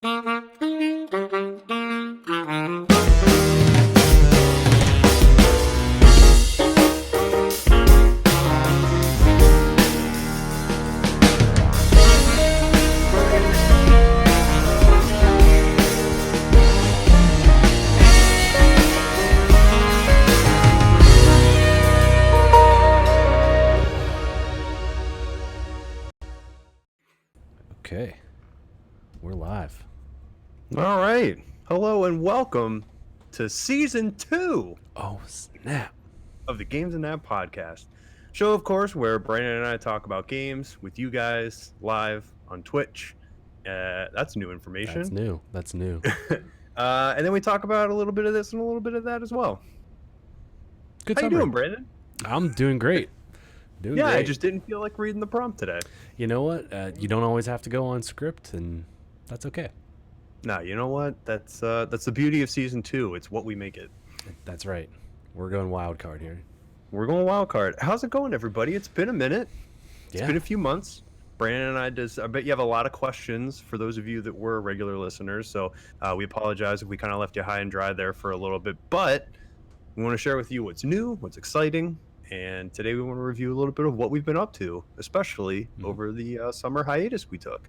Okay, we're live. All right. Hello and welcome to season 2 Oh, snap. of the Games and That podcast. Show, of course, where Brandon and I talk about games with you guys live on Twitch. That's new information. That's new. And then we talk about a little bit of this and a little bit of that as well. Good How summary. you doing, Brandon? I'm doing great. Doing great. I just didn't feel like reading the prompt today. You know what? You don't always have to go on script, and that's okay. No, you know what? That's the beauty of season 2. It's what we make it. That's right. We're going wild card here. We're going wild card. How's it going, everybody? It's been a minute. It's been a few months. Brandon and I bet you have a lot of questions for those of you that were regular listeners. So we apologize if we kind of left you high and dry there for a little bit. But we want to share with you what's new, what's exciting. And today we want to review a little bit of what we've been up to, especially over the summer hiatus we took.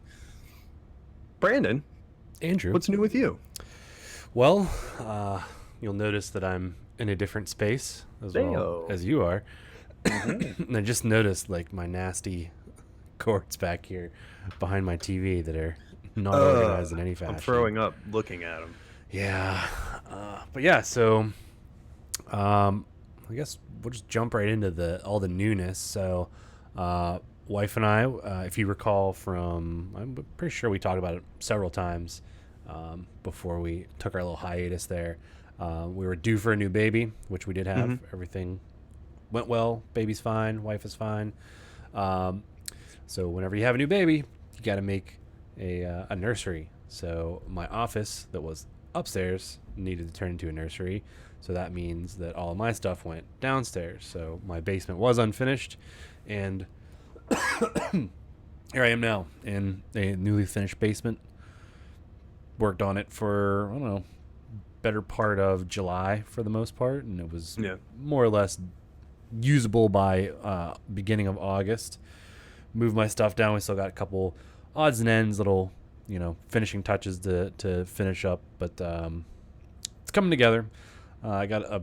Brandon. Andrew. What's new with you? Well, you'll notice that I'm in a different space as well as you are. And I just noticed like my nasty cords back here behind my TV that are not organized in any fashion. I'm throwing up looking at them. Yeah. But yeah, so I guess we'll just jump right into all the newness. So wife and I, if you recall from, I'm pretty sure we talked about it several times before we took our little hiatus there. We were due for a new baby, which we did have. Everything went well. Baby's fine. Wife is fine. So whenever you have a new baby, you got to make a nursery. So my office that was upstairs needed to turn into a nursery. So that means that all of my stuff went downstairs. So my basement was unfinished. And here I am now in a newly finished basement. Worked on it for, I don't know, better part of July for the most part. And it was more or less usable by beginning of August. Moved my stuff down. We still got a couple odds and ends, little, finishing touches to finish up. But it's coming together. I got a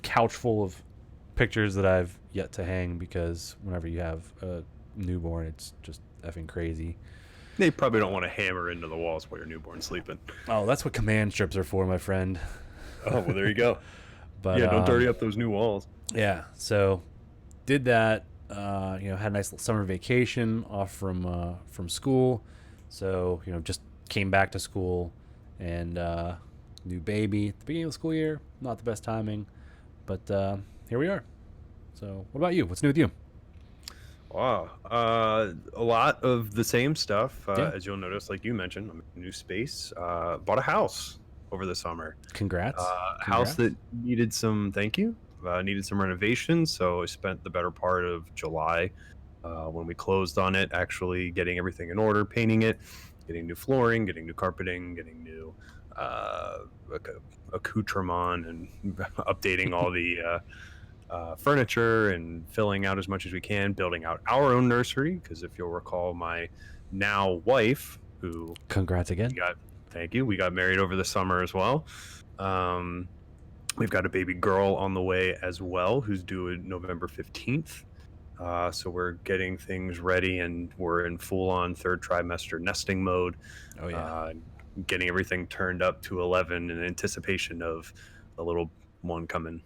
couch full of pictures that I've yet to hang because whenever you have a newborn, it's just effing crazy. They probably don't want to hammer into the walls while your newborn's sleeping. Oh, that's what command strips are for, my friend. Oh, well, there you go. But don't dirty up those new walls. Yeah, so did that. Had a nice little summer vacation off from school. So, just came back to school and new baby at the beginning of the school year. Not the best timing, but here we are. So what about you? What's new with you? Wow. A lot of the same stuff. As you'll notice, like you mentioned, I'm in a new space. Bought a house over the summer. Congrats. House that needed some, thank you, needed some renovations. So I spent the better part of July when we closed on it, actually getting everything in order, painting it, getting new flooring, getting new carpeting, getting new accoutrement, and updating all the furniture and filling out as much as we can, building out our own nursery. Because if you'll recall, my now wife, who congrats again, thank you, we got married over the summer as well. We've got a baby girl on the way as well, who's due November 15th. So we're getting things ready, and we're in full-on third trimester nesting mode. Oh yeah. Getting everything turned up to 11 in anticipation of a little one coming.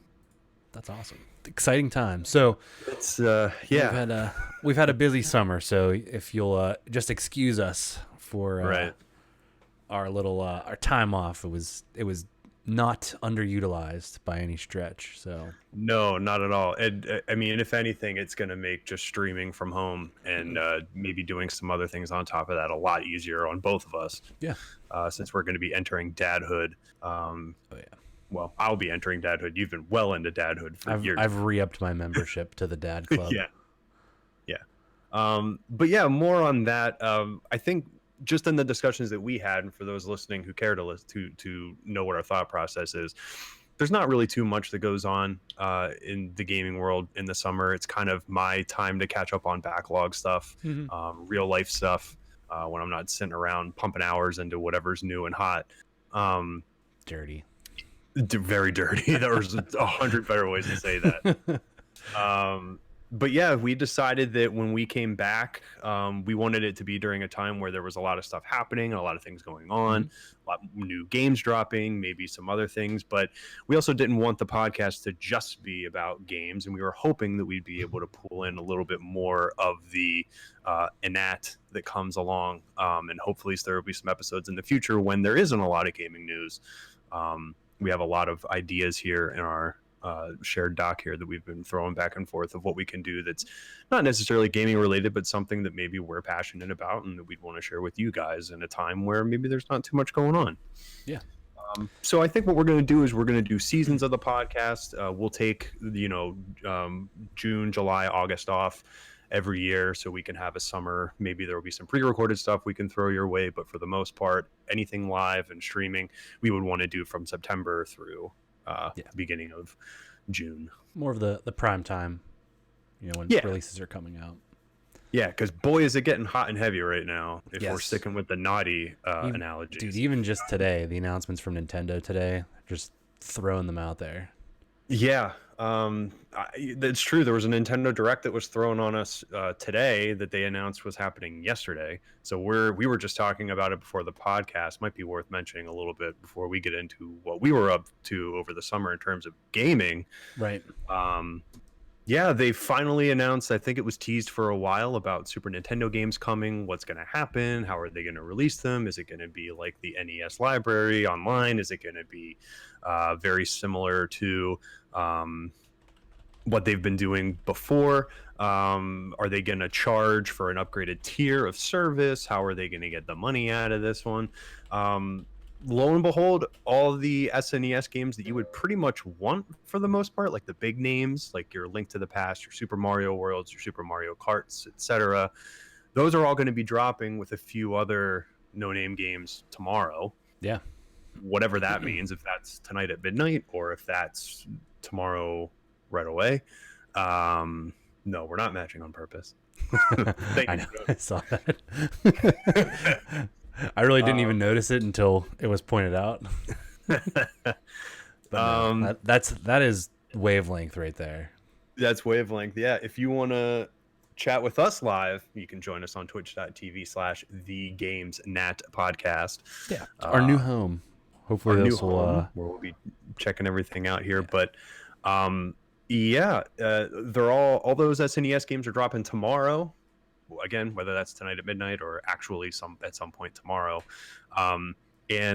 That's awesome. Exciting time. So it's we've had a busy summer. So if you'll just excuse us for our little our time off, it was not underutilized by any stretch. So no, not at all. And I mean, if anything, it's going to make just streaming from home and maybe doing some other things on top of that a lot easier on both of us. Yeah. Since we're going to be entering dadhood. Well, I'll be entering dadhood. You've been well into dadhood for years. I've re-upped my membership to the dad club. Yeah. But yeah, more on that. I think just in the discussions that we had, and for those listening who care to know what our thought process is, there's not really too much that goes on in the gaming world in the summer. It's kind of my time to catch up on backlog stuff, Mm-hmm. real life stuff, when I'm not sitting around pumping hours into whatever's new and hot. Um, Dirty. Very dirty. There's 100 better ways to say that. Um, but yeah, we decided that when we came back, we wanted it to be during a time where there was a lot of stuff happening and a lot of things going on, a lot of new games dropping, maybe some other things. But we also didn't want the podcast to just be about games, and we were hoping that we'd be able to pull in a little bit more of the innate that comes along, and hopefully there will be some episodes in the future when there isn't a lot of gaming news. We have a lot of ideas here in our shared doc here that we've been throwing back and forth of what we can do that's not necessarily gaming related, but something that maybe we're passionate about and that we'd want to share with you guys in a time where maybe there's not too much going on. Yeah. So I think what we're going to do is we're going to do seasons of the podcast. We'll take, June, July, August off every year so we can have a summer. Maybe there will be some pre-recorded stuff we can throw your way, but for the most part, anything live and streaming we would want to do from September through beginning of June. More of the prime time, when releases are coming out. Yeah, because boy, is it getting hot and heavy right now. If we're sticking with the naughty analogies. Dude, even just today, the announcements from Nintendo today, just throwing them out there. Yeah, that's true. There was a Nintendo Direct that was thrown on us today that they announced was happening yesterday. So we were just talking about it before the podcast. Might be worth mentioning a little bit before we get into what we were up to over the summer in terms of gaming. Right. Yeah, they finally announced, I think it was teased for a while, about Super Nintendo games coming. What's going to happen? How are they going to release them? Is it going to be like the NES library online? Is it going to be very similar to what they've been doing before? Are they going to charge for an upgraded tier of service? How are they going to get the money out of this one? Lo and behold, all the SNES games that you would pretty much want for the most part, like the big names, like your Link to the Past, your Super Mario Worlds, your Super Mario Karts, etc., those are all going to be dropping with a few other no-name games tomorrow. Yeah. Whatever that means, if that's tonight at midnight or if that's tomorrow right away. No, we're not matching on purpose. I know. I saw that. I really didn't even notice it until it was pointed out. But no, that is wavelength right there. That's wavelength. Yeah. If you want to chat with us live, you can join us on twitch.tv/thegamesnat podcast. Yeah. Our new home. Hopefully this will where we'll be checking everything out here. Yeah. But they're all those SNES games are dropping tomorrow. Again, whether that's tonight at midnight or actually at some point tomorrow. And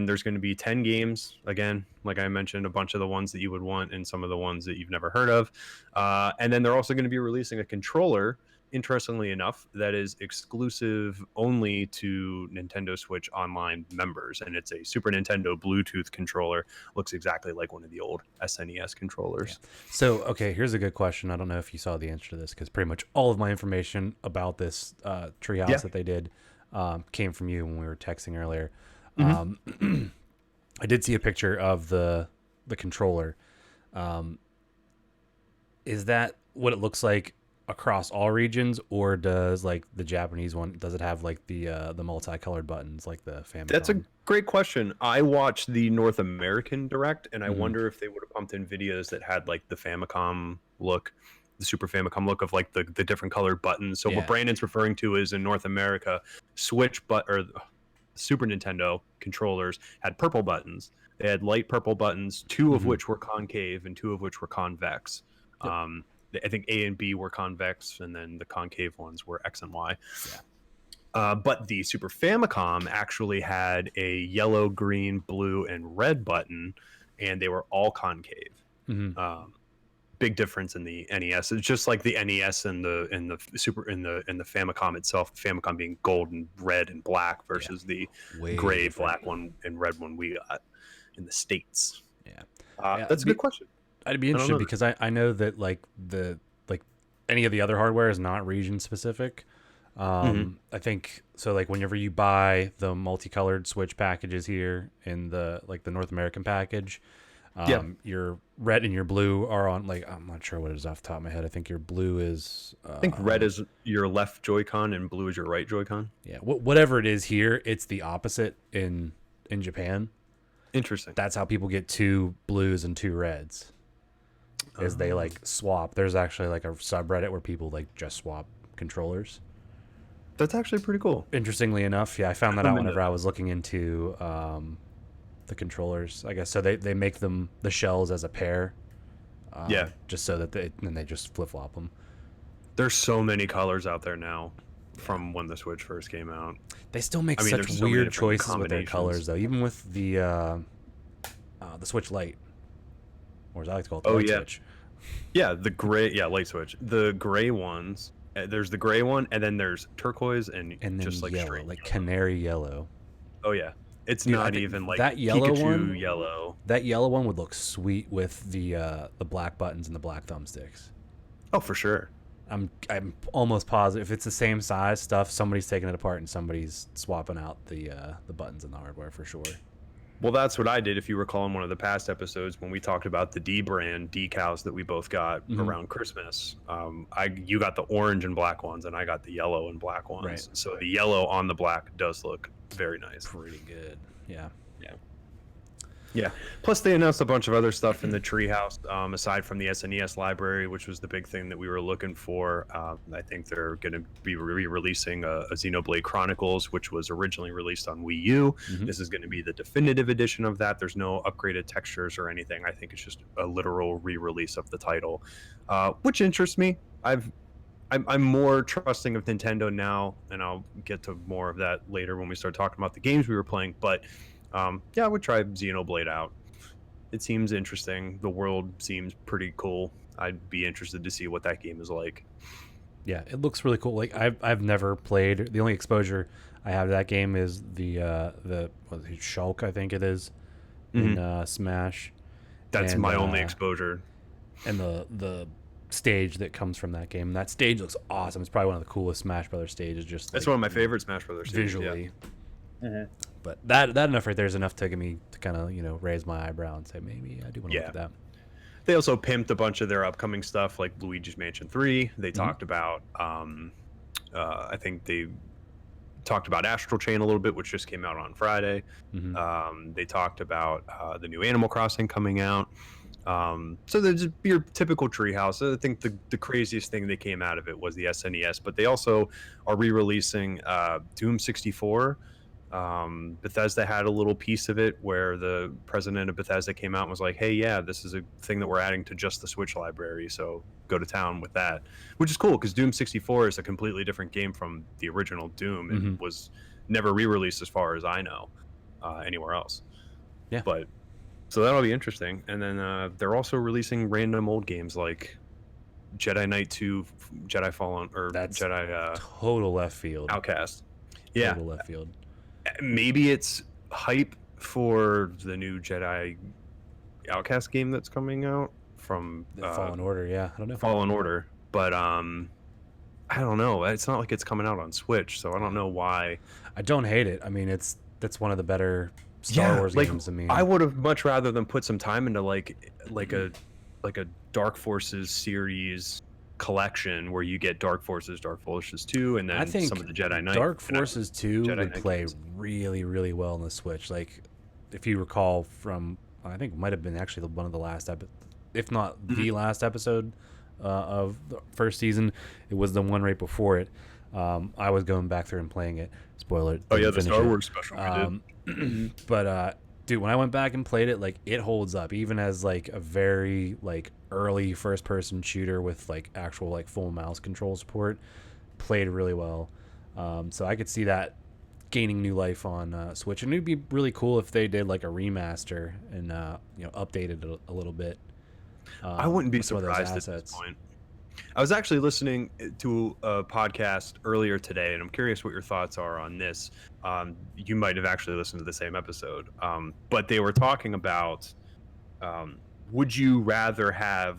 there's going to be 10 games. Again, like I mentioned, a bunch of the ones that you would want and some of the ones that you've never heard of. And then they're also going to be releasing a controller, interestingly enough, that is exclusive only to Nintendo Switch Online members. And it's a Super Nintendo Bluetooth controller. Looks exactly like one of the old SNES controllers. Yeah. So, okay, here's a good question. I don't know if you saw the answer to this because pretty much all of my information about this treehouse that they did came from you when we were texting earlier. Mm-hmm. I did see a picture of the controller. Is that what it looks like across all regions, or does like the Japanese one, does it have like the multicolored buttons like the Famicom? That's a great question. I watched the North American Direct, and I wonder if they would have pumped in videos that had like the Famicom look, the Super Famicom look of like the different colored buttons. So what Brandon's referring to is in North America, Super Nintendo controllers had purple buttons. They had light purple buttons, two of which were concave and two of which were convex. Yep. I think A and B were convex, and then the concave ones were X and Y. Yeah. But the Super Famicom actually had a yellow, green, blue, and red button, and they were all concave. Mm-hmm. Big difference in the NES. It's just like the NES and the Famicom itself. The Famicom being gold and red and black versus the gray, black one and red one we got in the States. Yeah, that's a good question. I'd be interested because I know that like any of the other hardware is not region specific. I think so. Like whenever you buy the multicolored Switch packages here in the like the North American package, Yeah, your red and your blue are on. Like I'm not sure what it is off the top of my head. I think your blue is I think red is your left Joy-Con and blue is your right Joy-Con. yeah. Whatever it is here, it's the opposite in Japan. Interesting. That's how people get two blues and two reds. Is they like swap. There's actually like a subreddit where people like just swap controllers. That's actually pretty cool. Interestingly enough, yeah, I found that I'm out into whenever I that. was looking into the controllers. I guess so. They make them the shells as a pair, Yeah, just so that they just flip flop them. there's so many colors out there now Yeah, from when the Switch first came out. they still make I mean, such there's so many weird different choices with their colors combinations. though. Even with the Switch Lite, or as I like to call it, the Oh Light yeah, Switch, yeah, the gray, yeah, light switch. The gray ones. There's the gray one, and then there's turquoise and and then just like yellow, straight like yellow. canary yellow. Oh yeah, it's Dude, I not think even like that yellow Pikachu one, yellow. that yellow one would look sweet with the black buttons and the black thumbsticks. Oh, for sure. I'm almost positive if it's the same size stuff, somebody's taking it apart and somebody's swapping out the buttons and the hardware for sure. Well, that's what I did. If you recall in one of the past episodes when we talked about the D brand decals that we both got Mm-hmm. around Christmas, you got the orange and black ones, and I got the yellow and black ones. Right. So the yellow on the black does look very nice. Pretty good. Yeah. Yeah. Yeah. Plus, they announced a bunch of other stuff in the Treehouse, aside from the SNES library, which was the big thing that we were looking for. I think they're going to be re-releasing a Xenoblade Chronicles, which was originally released on Wii U. Mm-hmm. This is going to be the definitive edition of that. There's no upgraded textures or anything. I think it's just a literal re-release of the title, which interests me. I'm more trusting of Nintendo now, and I'll get to more of that later when we start talking about the games we were playing. But yeah, I would try Xenoblade out. It seems interesting. The world seems pretty cool. I'd be interested to see what that game is like. Yeah, it looks really cool. Like I've never played. The only exposure I have to that game is the what is it, Shulk, I think it is, in Smash. That's And, my only exposure. And the stage that comes from that game. That stage looks awesome. It's probably one of the coolest Smash Brothers stages. Just That's like, one of my favorite Smash Brothers stages, visually. Yeah. But that enough right there is enough to get me to kind of raise my eyebrow and say maybe I do want to Yeah. look at that. They also pimped a bunch of their upcoming stuff, like Luigi's Mansion 3. They talked about, I think they talked about Astral Chain a little bit, which just came out on Friday. Mm-hmm. They talked about the new Animal Crossing coming out. So there's your typical Treehouse. I think the craziest thing that came out of it was the SNES, but they also are re-releasing Doom 64. Bethesda had a little piece of it where the president of Bethesda came out and was like, hey, yeah, this is a thing that we're adding to just the Switch library, so go to town with that, which is cool because Doom 64 is a completely different game from the original Doom and was never re-released as far as I know anywhere else. Yeah. But so that'll be interesting. And then they're also releasing random old games like Jedi Knight 2, Jedi Fallen, or That's Jedi total left field. Outcast. Yeah. Total left field. Maybe it's hype for the new Jedi Outcast game that's coming out from The Fallen Order, yeah. I don't know. Fallen Order, but I don't know. It's not like it's coming out on Switch, so I don't know why. I don't hate it. I mean, that's one of the better Star Wars like, games. I mean, I would have much rather than put some time into like a Dark Forces series collection where you get Dark Forces 2, and then I think some of the Jedi Knight. Dark Forces 2 Jedi would Knight play games. really, really well on the Switch. Like, if you recall from, I think it might have been actually one of the last if not the last episode of the first season, it was the one right before it. I was going back through and playing it. Spoiler. Oh yeah, didn't the finish Star it. Wars special we did. But dude, when I went back and played it, like it holds up even as like a very like early first person shooter with like actual like full mouse control support. Played really well. So I could see that gaining new life on Switch, and it'd be really cool if they did like a remaster and updated it a little bit. I wouldn't be with some of those surprised at this assets. point. I was actually listening to a podcast earlier today, and I'm curious what your thoughts are on this. You might have actually listened to the same episode, but they were talking about would you rather have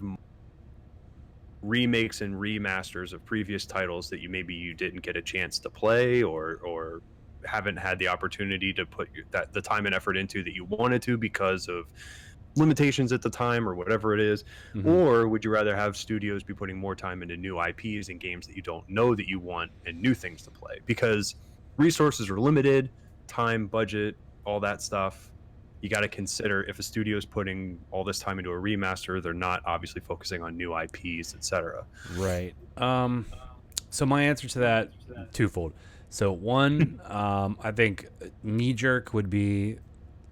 remakes and remasters of previous titles that you didn't get a chance to play, or haven't had the opportunity to put the time and effort into that you wanted to because of limitations at the time or whatever it is? Hmm. Or would you rather have studios be putting more time into new IPs and games that you don't know that you want and new things to play? Because resources are limited, time, budget, all that stuff. You got to consider, if a studio is putting all this time into a remaster, they're not obviously focusing on new IPs, etc. Right. So my answer to that, twofold. So one, I think knee jerk would be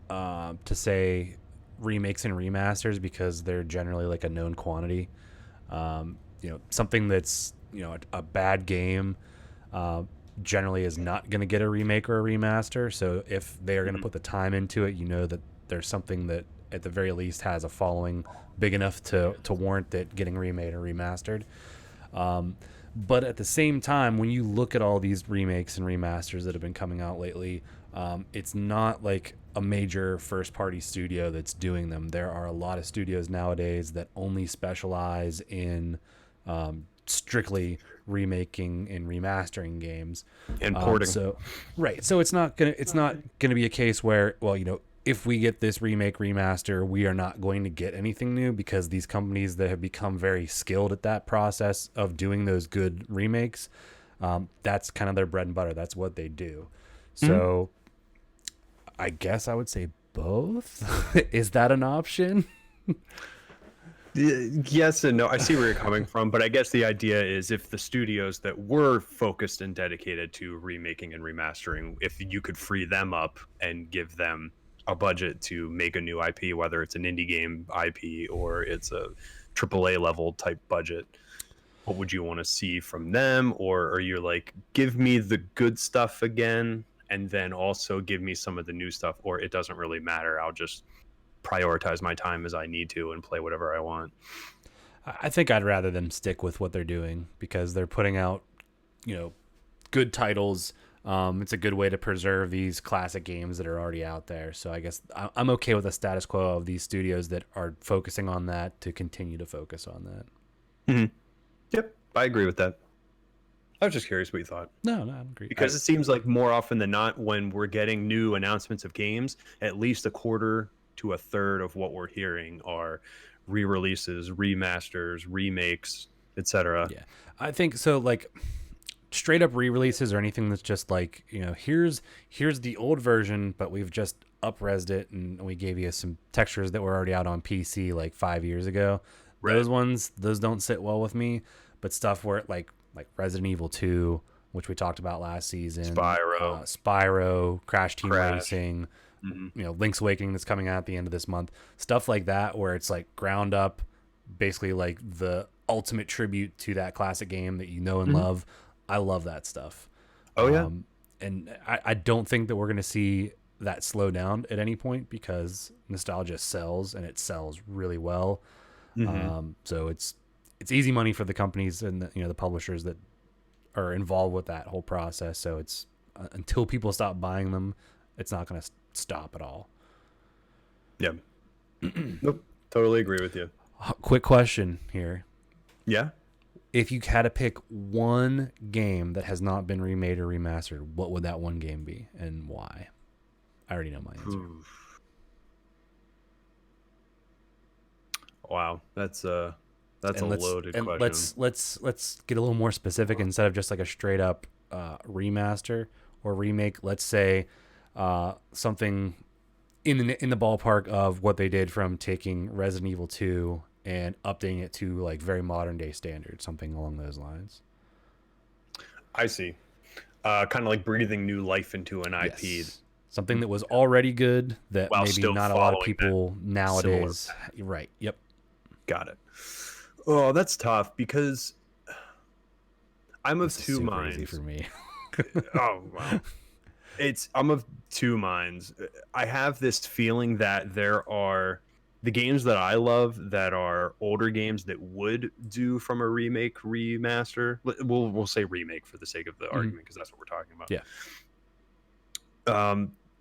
to say remakes and remasters because they're generally like a known quantity. Something that's a bad game uh, generally is not going to get a remake or a remaster. So if they are going to Mhm. put the time into it, that there's something that at the very least has a following big enough to warrant it getting remade or remastered. But at the same time, when you look at all these remakes and remasters that have been coming out lately, it's not like a major first party studio that's doing them. There are a lot of studios nowadays that only specialize in strictly remaking and remastering games. And porting. So it's not gonna be a case where, well, if we get this remake remaster, we are not going to get anything new, because these companies that have become very skilled at that process of doing those good remakes, that's kind of their bread and butter. That's what they do. Mhm. So I guess I would say both. Is that an option? Yes and no. I see where you're coming from, but I guess the idea is, if the studios that were focused and dedicated to remaking and remastering, if you could free them up and give them a budget to make a new IP, whether it's an indie game IP or it's a AAA level type budget, what would you want to see from them? Or are you like, give me the good stuff again and then also give me some of the new stuff, or it doesn't really matter, I'll just prioritize my time as I need to and play whatever I want? I think I'd rather them stick with what they're doing, because they're putting out, good titles. It's a good way to preserve these classic games that are already out there. So I guess I'm okay with the status quo of these studios that are focusing on that to continue to focus on that. Hmm. Yep, I agree with that. I was just curious what you thought, No, I agree. because it seems like more often than not, when we're getting new announcements of games, at least a quarter to a third of what we're hearing are re-releases, remasters, remakes, etc. Yeah, I think so. Like straight up re-releases or anything that's just like, here's the old version, but we've just up-resed it and we gave you some textures that were already out on PC like 5 years ago. Right. Those don't sit well with me. But stuff where like Resident Evil 2, which we talked about last season, Spyro, Spyro, Crash Team Crash. Racing, Hmm. Link's Awakening that's coming out at the end of this month, stuff like that, where it's like ground up, basically like the ultimate tribute to that classic game that you know and Hmm. love. I love that stuff. Oh yeah. And I don't think that we're going to see that slow down at any point, because nostalgia sells, and it sells really well. Hmm. So it's easy money for the companies and the publishers that are involved with that whole process. So it's until people stop buying them, it's not going to stop at all. Yeah. Nope. Totally agree with you. Quick question here: Yeah. if you had to pick one game that has not been remade or remastered, what would that one game be and why? I already know my answer. Oof. Wow, that's a And loaded question. let's get a little more specific. Instead of just like a straight up remaster or remake, let's say something in the ballpark of what they did from taking Resident Evil 2 and updating it to like very modern day standards, something along those lines. I see. Kind of like breathing new life into an IP Yes. Something that was already good that while maybe still not a lot of following that people similar nowadays. path. Right. Yep. Got it. Oh, that's tough, because I'm of This is two super easy for minds. me. Oh wow. I'm of two minds. I have this feeling that there are the games that I love that are older games that would do from a remake, remaster. We'll say remake for the sake of the Mhm. argument, because that's what we're talking about. Yeah.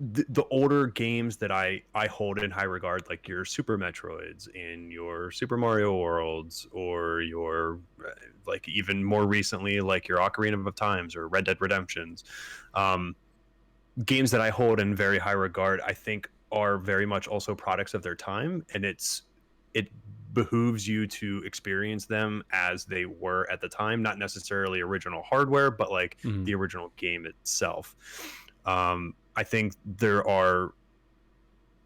the older games that I hold in high regard, like your Super Metroids and your Super Mario Worlds, or your like even more recently, like your Ocarina of Times or Red Dead Redemptions, um, games that I hold in very high regard, I think are very much also products of their time, and it behooves you to experience them as they were at the time, not necessarily original hardware, but like Mhm. the original game itself. I think there are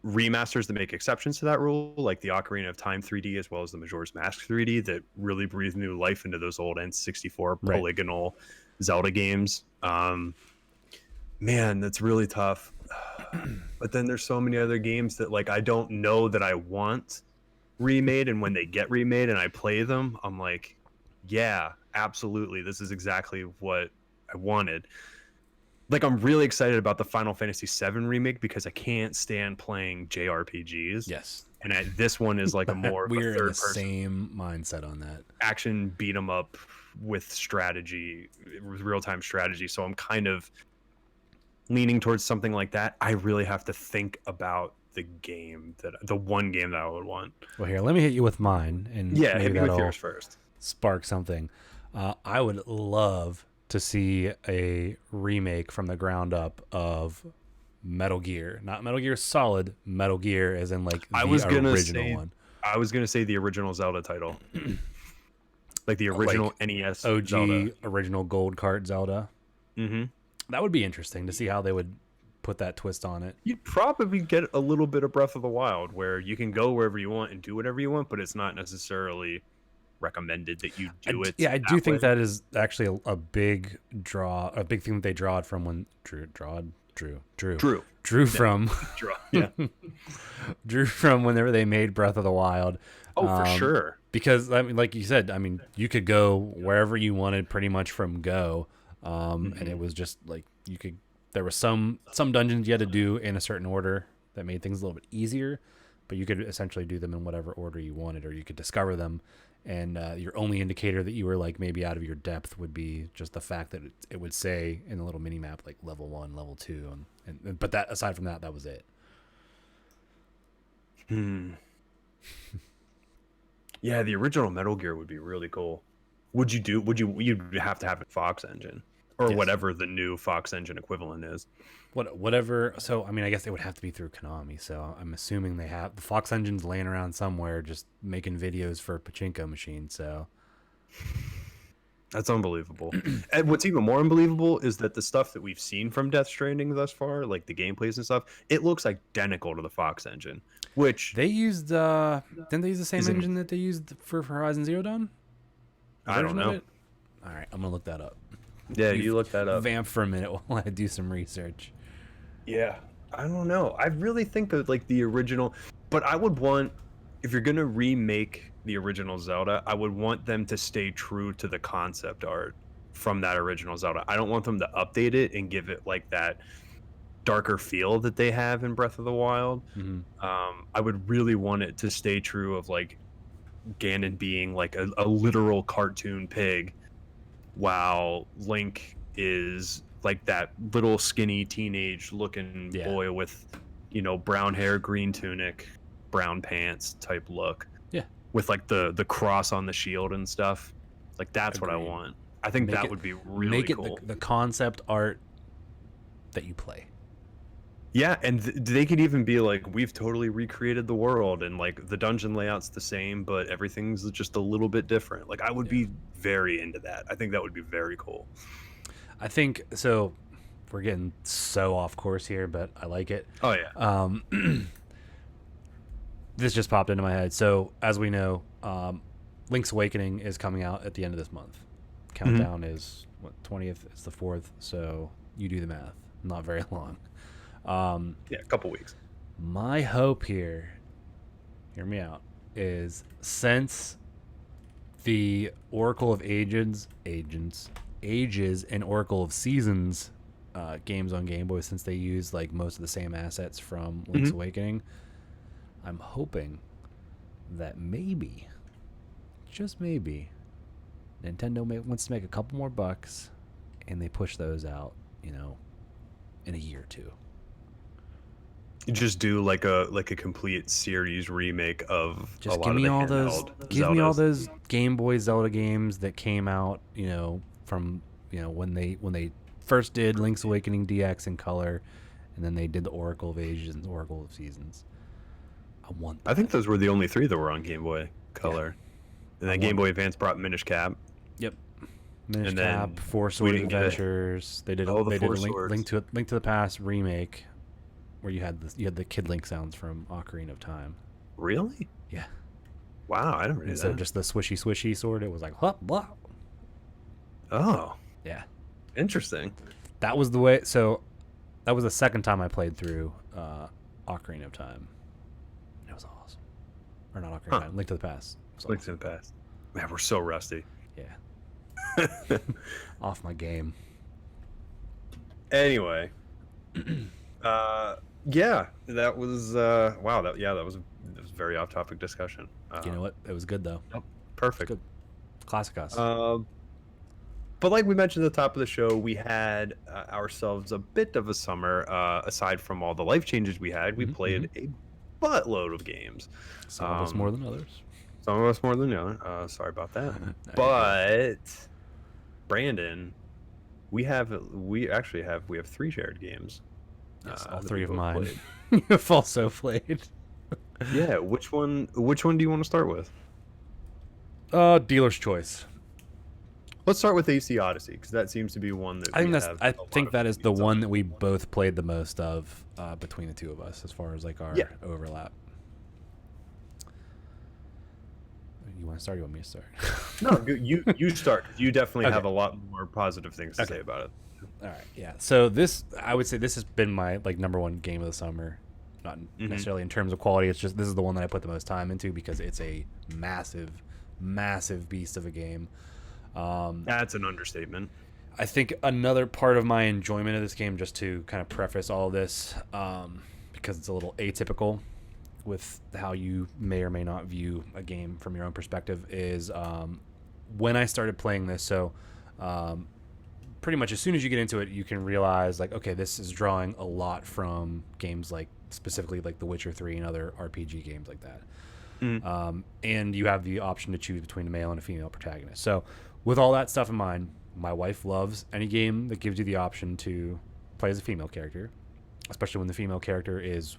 remasters that make exceptions to that rule, like the Ocarina of Time 3D as well as the Majora's Mask 3D, that really breathe new life into those old N64 Right. polygonal Zelda games. Man, that's really tough. But then there's so many other games that like I don't know that I want remade, and when they get remade and I play them, I'm like, yeah, absolutely, this is exactly what I wanted. Like I'm really excited about the Final Fantasy VII remake because I can't stand playing JRPGs, Yes. and this one is like a more of a We're in the third person same mindset on that. action beat 'em up with strategy, with real time strategy. So I'm kind of leaning towards something like that. I really have to think about the one game that I would want. Well, here, let me hit you with mine, and Yeah, hit maybe me with yours that'll first. spark something. I would love to see a remake from the ground up of Metal Gear, not Metal Gear Solid, Metal Gear, as in like I the was gonna original say one, I was gonna say the original Zelda title, like the original like NES Zelda. OG original Gold Cart Zelda. Hmm. That would be interesting to see how they would put that twist on it. You'd probably get a little bit of Breath of the Wild, where you can go wherever you want and do whatever you want, but it's not necessarily recommended that you do it Yeah, I do that think way. that is actually a big draw, a big thing that they drawed from when True. drew Yeah. from Draw. Yeah. drew from whenever they made Breath of the Wild. Oh, for sure. Because I mean, like you said, I mean, you could go wherever you wanted pretty much from go, and it Hmm. was just like you could. There was some dungeons you had to do in a certain order that made things a little bit easier, but you could essentially do them in whatever order you wanted, or you could discover them. And your only indicator that you were like maybe out of your depth would be just the fact that it would say in the little mini map like level 1, level 2, and but that aside from that, that was it. Hmm. Yeah, the original Metal Gear would be really cool. Would you do? Would you? You'd have to have a Fox engine or Yes. whatever the new Fox engine equivalent is. Whatever. So I mean, I guess it would have to be through Konami. So I'm assuming they have the Fox engines laying around somewhere, just making videos for pachinko machines. So That's unbelievable. And what's even more unbelievable is that the stuff that we've seen from Death Stranding thus far, like the gameplays and stuff, it looks identical to the Fox engine, which they used didn't they use the same is engine that they used for Horizon Zero Dawn? A I don't version of know. it. All right, I'm gonna look that up. Yeah, You you look that up. vamp for a minute while I do some research. Yeah, I don't know. I really think that like the original, but I would want, if you're gonna remake the original Zelda, I would want them to stay true to the concept art from that original Zelda. I don't want them to update it and give it like that darker feel that they have in Breath of the Wild. Mm-hmm. I would really want it to stay true of like Ganon being like a literal cartoon pig, while Link is like that little skinny teenage looking Yeah, boy with, brown hair, green tunic, brown pants type look, yeah, with like the cross on the shield and stuff. Like that's what I agreed. want. I think Make that it would be really make it cool. the concept art that you play. Yeah, and they could even be like, we've totally recreated the world, and like the dungeon layout's the same, but everything's just a little bit different. Like I would Yeah. be very into that. I think that would be very cool. I think so. We're getting so off course here, but I like it. Oh yeah. Um, this just popped into my head. So, as we know, Link's Awakening is coming out at the end of this month. Mhm. Countdown is what 20th. It's the 4th. So you do the math. Not very long. Yeah, a couple weeks. My hope here, hear me out, is since the Oracle of Ages, and Oracle of Seasons games on Game Boy, since they use like most of the same assets from Link's Mhm. Awakening, I'm hoping that maybe, just maybe, Nintendo wants to make a couple more bucks, and they push those out, in a year or two. You just do like a complete series remake of a Just lot of the handheld give me all Zeldas. those Game Boy Zelda games that came out, from when they first did Link's Awakening DX in color, and then they did the Oracle of Ages and Oracle of Seasons. I want I think that. those were the only three that were on Game Boy Yeah, Color, and I then Game want. Boy Advance brought Minish Cap, Yep. Minish and Cap, then Four we Swords didn't get it. Adventures. Oh, the They did Four a Swords. Link to the Past remake, where you had the Kid Link sounds from Ocarina of Time. Really? Yeah. Wow, I never knew Instead of that. just the swishy sword, it was like huh, blah. Oh, Yeah. interesting. That was the way. So that was the second time I played through Ocarina of Time. It was awesome. Or not Ocarina of Huh. Time. Link to the Past. It was Link to awesome. the Past. Man, we're so rusty. Yeah. Off my game. Anyway, yeah, that was wow. That was a very off-topic discussion. You know what? It was good though. Yep, It's perfect. good. Classic us. But like we mentioned at the top of the show, we had ourselves a bit of a summer. Aside from all the life changes we had, we played a buttload of games. Some of us more than others. Some of us more than the other. Sorry about that. No, But Brandon, we actually have three shared games. yes, all that three we of both mine. played. You've also played. Yeah, which one? Which one do you want to start with? Dealer's choice. Let's start with AC Odyssey because that seems to be one that we have. I a lot think of that is the opinions one on. that we both played the most of between the two of us, as far as like our Yeah. overlap. You want to start? Or you want me to start? No, you start. You definitely Okay. have a lot more positive things to say about it. All right, yeah. So I would say this has been my like number one game of the summer. Not necessarily in terms of quality. It's just this is the one that I put the most time into because it's a massive, massive beast of a game. That's an understatement. I think another part of my enjoyment of this game, just to kind of preface all of this, because it's a little atypical with how you may or may not view a game from your own perspective, is when I started playing this. So pretty much as soon as you get into it, you can realize like, okay, this is drawing a lot from games like specifically like The Witcher 3 and other RPG games like that. And you have the option to choose between a male and a female protagonist. So with all that stuff in mind, my wife loves any game that gives you the option to play as a female character, especially when the female character is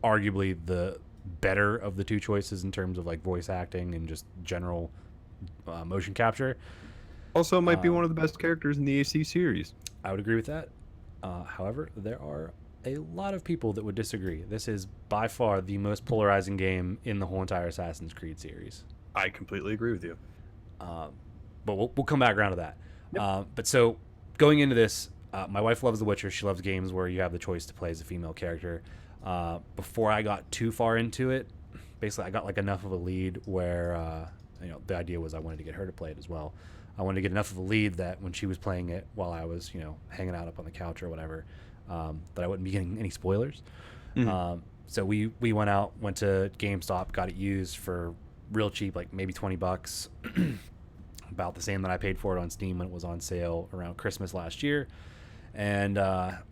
arguably the better of the two choices in terms of like voice acting and just general motion capture. Also, it might be one of the best characters in the AC series. I would agree with that. However, there are a lot of people that would disagree. This is by far the most polarizing game in the whole entire Assassin's Creed series. I completely agree with you. But we'll come back around to that. But so going into this, my wife loves The Witcher. She loves games where you have the choice to play as a female character. Before I got too far into it, basically I got like enough of a lead where the idea was I wanted to get her to play it as well. I wanted to get enough of a lead that when she was playing it while I was hanging out up on the couch or whatever, that I wouldn't be getting any spoilers. So we went to GameStop, got it used for real cheap, like maybe $20. About the same that I paid for it on Steam when it was on sale around Christmas last year, and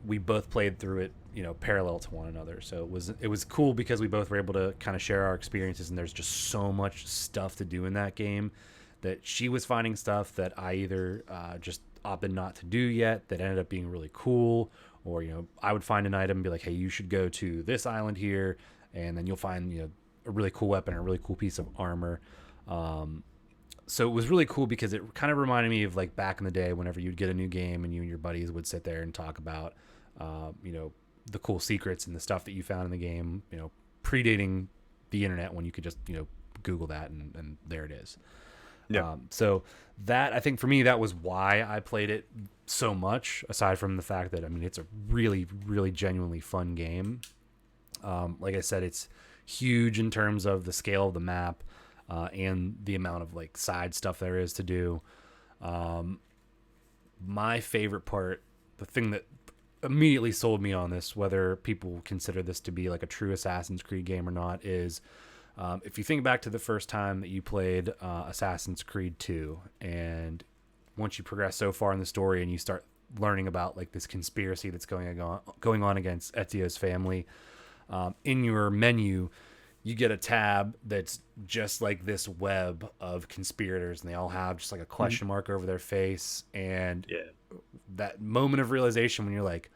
we both played through it, parallel to one another. So it was cool because we both were able to kind of share our experiences. And there's just so much stuff to do in that game that she was finding stuff that I either just opted not to do yet that ended up being really cool, or I would find an item and be like, hey, you should go to this island here, and then you'll find a really cool weapon or a really cool piece of armor. So it was really cool because it kind of reminded me of like back in the day whenever you'd get a new game and you and your buddies would sit there and talk about, the cool secrets and the stuff that you found in the game, predating the internet when you could just, Google that and there it is. Yeah. So that, I think for me, that was why I played it so much, aside from the fact that, it's a really, really genuinely fun game. Like I said, it's huge in terms of the scale of the map. And the amount of like side stuff there is to do. My favorite part, the thing that immediately sold me on this, whether people consider this to be like a true Assassin's Creed game or not, is if you think back to the first time that you played Assassin's Creed 2, and once you progress so far in the story and you start learning about like this conspiracy that's going on against Ezio's family. In your menu, you get a tab that's just like this web of conspirators, and they all have just like a question mark over their face. And Yeah. that moment of realization when you're like,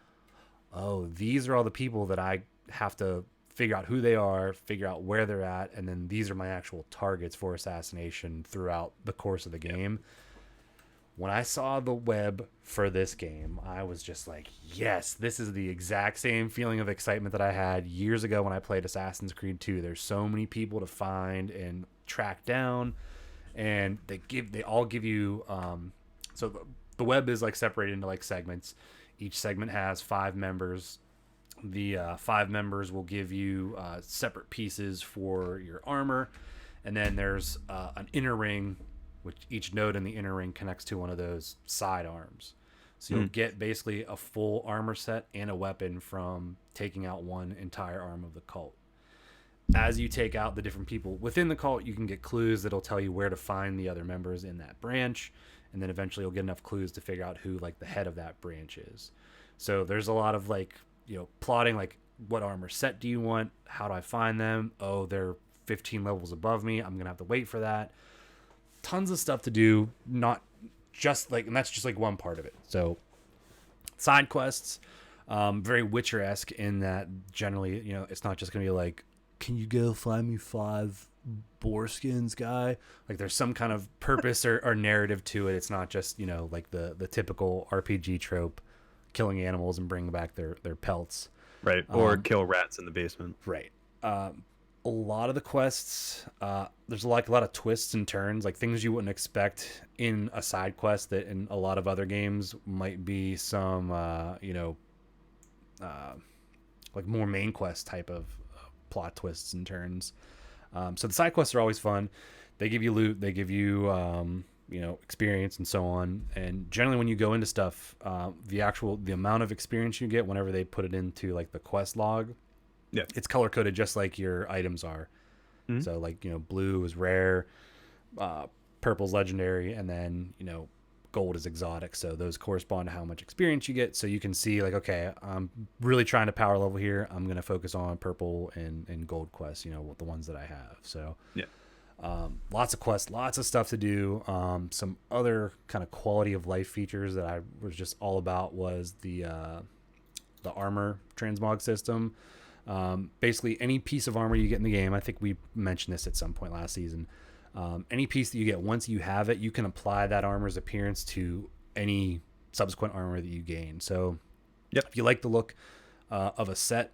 oh, these are all the people that I have to figure out who they are, figure out where they're at, and then these are my actual targets for assassination throughout the course of the game. When I saw the web for this game, I was just like, yes, this is the exact same feeling of excitement that I had years ago when I played Assassin's Creed 2. There's so many people to find and track down, and they all give you so the web is like separated into like segments. Each segment has 5 members. The 5 members will give you separate pieces for your armor, and then there's an inner ring, which each node in the inner ring connects to one of those side arms. So you'll get basically a full armor set and a weapon from taking out one entire arm of the cult. As you take out the different people within the cult, you can get clues that'll tell you where to find the other members in that branch, and then eventually you'll get enough clues to figure out who like the head of that branch is. So there's a lot of like, plotting, like what armor set do you want? How do I find them? Oh, they're 15 levels above me. I'm going to have to wait for that. Tons of stuff to do, not just like, and that's just like one part of it. So side quests, very Witcher-esque in that generally, it's not just going to be like, can you go find me 5 boar skins, guy? Like there's some kind of purpose or narrative to it. It's not just, like the typical RPG trope, killing animals and bringing back their pelts. Right. Or kill rats in the basement. Right. A lot of the quests, there's like a lot of twists and turns, like things you wouldn't expect in a side quest that in a lot of other games might be some, like more main quest type of plot twists and turns. So the side quests are always fun. They give you loot, they give you, experience and so on. And generally when you go into stuff, the amount of experience you get whenever they put it into like the quest log, yeah, it's color coded just like your items are. So like, blue is rare, purple's legendary, and then, gold is exotic. So those correspond to how much experience you get. So you can see like, okay, I'm really trying to power level here. I'm going to focus on purple and gold quests, with the ones that I have. So yeah. Lots of quests, lots of stuff to do. Some other kind of quality of life features that I was just all about was the armor transmog system. Basically any piece of armor you get in the game, I think we mentioned this at some point last season, any piece that you get, once you have it, you can apply that armor's appearance to any subsequent armor that you gain. So if you like the look of a set,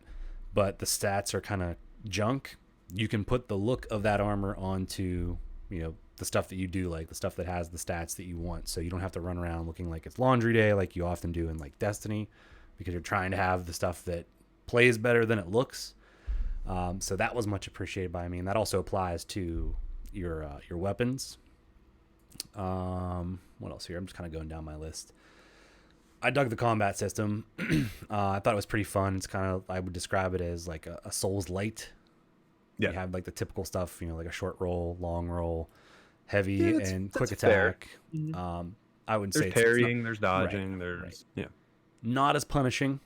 but the stats are kind of junk, you can put the look of that armor onto, the stuff that you do, like the stuff that has the stats that you want. So you don't have to run around looking like it's laundry day like you often do in like Destiny, because you're trying to have the stuff that plays better than it looks. So that was much appreciated by me, and that also applies to your weapons. What else here? I'm just kind of going down my list. I dug the combat system. I thought it was pretty fun. It's kind of, I would describe it as like a Souls light. You have like the typical stuff, like a short roll, long roll, heavy, and quick attack. I wouldn't say there's parrying, there's dodging, not as punishing.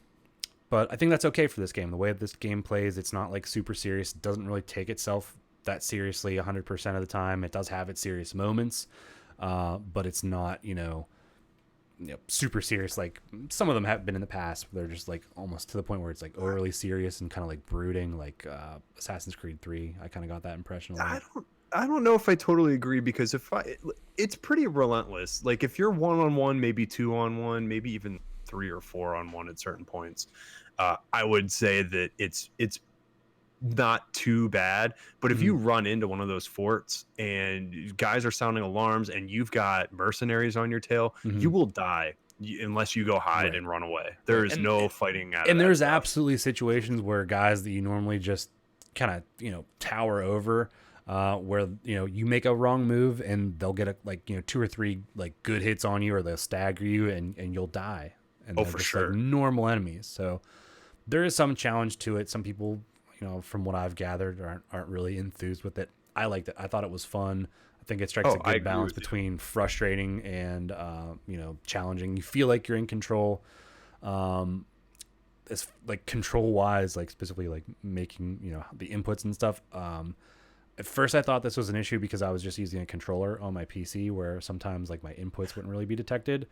But I think that's okay for this game. The way this game plays, it's not like super serious. It doesn't really take itself that seriously 100% of the time. It does have its serious moments, but it's not, super serious. Like some of them have been in the past. They're just like almost to the point where it's like overly serious and kind of like brooding, like Assassin's Creed 3. I kind of got that impression. I don't know if I totally agree, because it's pretty relentless. Like if you're 1-on-1, maybe 2-on-1, maybe even 3 or 4-on-1 at certain points, I would say that it's not too bad. But if you run into one of those forts and guys are sounding alarms and you've got mercenaries on your tail, you will die unless you go hide and run away. There is no fighting out of that. And there's absolutely situations where guys that you normally just kind of tower over, where you make a wrong move and they'll get 2 or 3 like good hits on you, or they'll stagger you and you'll die. And they're for just sure, like normal enemies. So there is some challenge to it. Some people, from what I've gathered, aren't really enthused with it. I liked it. I thought it was fun. I I think it strikes Oh, a I good agree balance with you. between frustrating and challenging. You feel like you're in control. As like control wise, like specifically like making the inputs and stuff. At first, I thought this was an issue because I was just using a controller on my PC, where sometimes like my inputs wouldn't really be detected.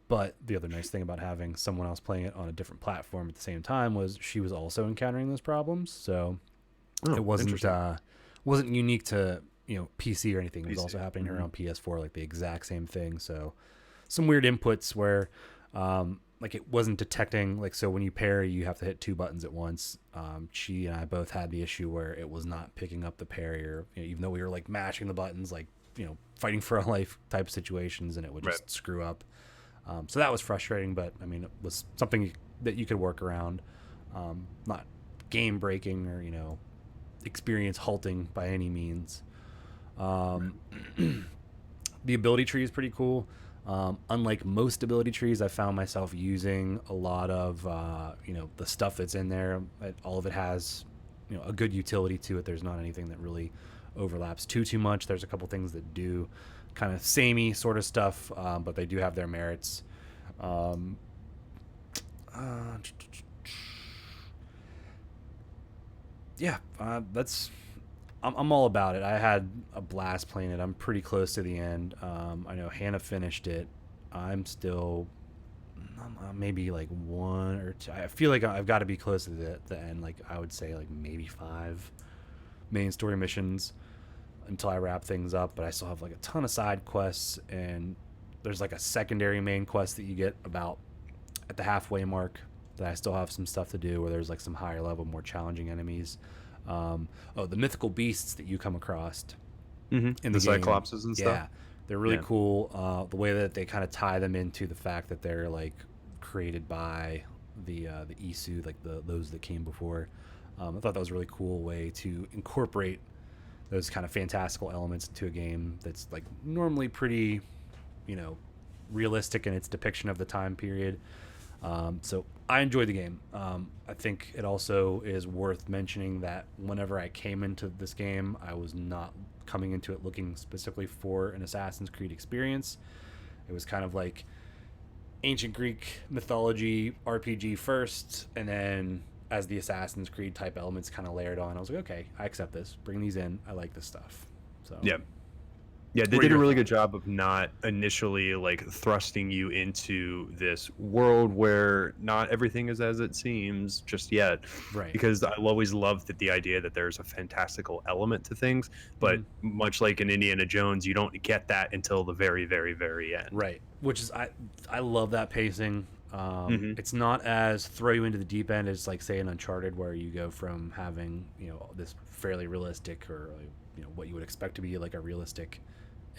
But the other nice thing about having someone else playing it on a different platform at the same time was she was also encountering those problems. So it Oh, interesting. wasn't unique to PC or anything. It was PC. also happening here Hmm. on PS4, like the exact same thing. So some weird inputs where like it wasn't detecting, like, so when you parry you have to hit two buttons at once. She and I both had the issue where it was not picking up the parry, or even though we were like mashing the buttons, like fighting for our life type situations, and it would Right. just screw up. So that was frustrating, but I mean, it was something that you could work around. Not game breaking or experience halting by any means. Um, the ability tree is pretty cool. Unlike most ability trees, I found myself using a lot of the stuff that's in there. All of it has a good utility to it. There's not anything that really overlaps too much. There's a couple things that do kind of samey sort of stuff, but they do have their merits. Um, uh, yeah, that's I'm all about it. I had a blast playing it. I'm pretty close to the end. I know Hannah finished it. I'm still maybe like one or two. I feel like I've got to be close to the end. Like I would say like maybe five main story missions until I wrap things up. But I still have like a ton of side quests, and there's like a secondary main quest that you get about at the halfway mark that I still have some stuff to do, where there's like some higher level, more challenging enemies. The mythical beasts that you come across Hmm. in The the game, Cyclopses and stuff. yeah, they're really Yeah. cool. The way that they kind of tie them into the fact that they're like created by the Isu, like those that came before. I thought that was a really cool way to incorporate those kind of fantastical elements into a game that's like normally pretty, you know, realistic in its depiction of the time period. So I enjoyed the game. I think it also is worth mentioning that whenever I came into this game, I was not coming into it looking specifically for an Assassin's Creed experience. It was kind of like ancient Greek mythology RPG first, and then as the Assassin's Creed type elements kind of layered on, I was like, okay, I accept this. Bring these in. I like this stuff. So, Yeah. Yeah, they what are did a your really good thoughts? job of not initially like thrusting you into this world where not everything is as it seems just yet. Right. Because I always loved that the idea that there's a fantastical element to things, but Mm-hmm. much like in Indiana Jones, you don't get that until the very, very, very end. Right, which is I love that pacing. Hmm. It's not as throw you into the deep end as like say in Uncharted, where you go from having this fairly realistic, or like, what you would expect to be like a realistic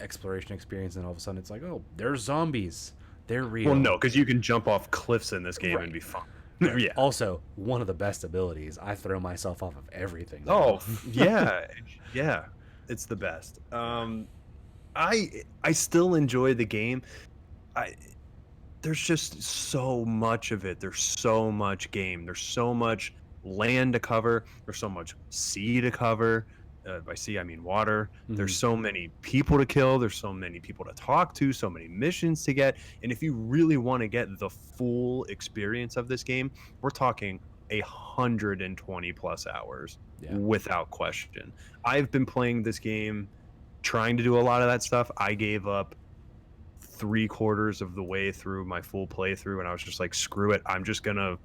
exploration experience, and all of a sudden it's like, oh, there's zombies, they're Well, real. no, because you can jump off cliffs in this game and Right, be fine. right. Yeah. Also, one of the best abilities. I throw myself off of everything now. Oh, yeah, yeah. It's the best. Yeah. I still enjoy the game. I There's just so much of it. There's so much game. There's so much land to cover. There's so much sea to cover. By sea, I mean water. There's Hmm. so many people to kill. There's so many people to talk to. So many missions to get. And if you really want to get the full experience of this game, we're talking 120 plus hours Yeah. without question. I've been playing this game, trying to do a lot of that stuff. I gave up 3/4 of the way through my full playthrough, and I was just like, screw it, I'm just gonna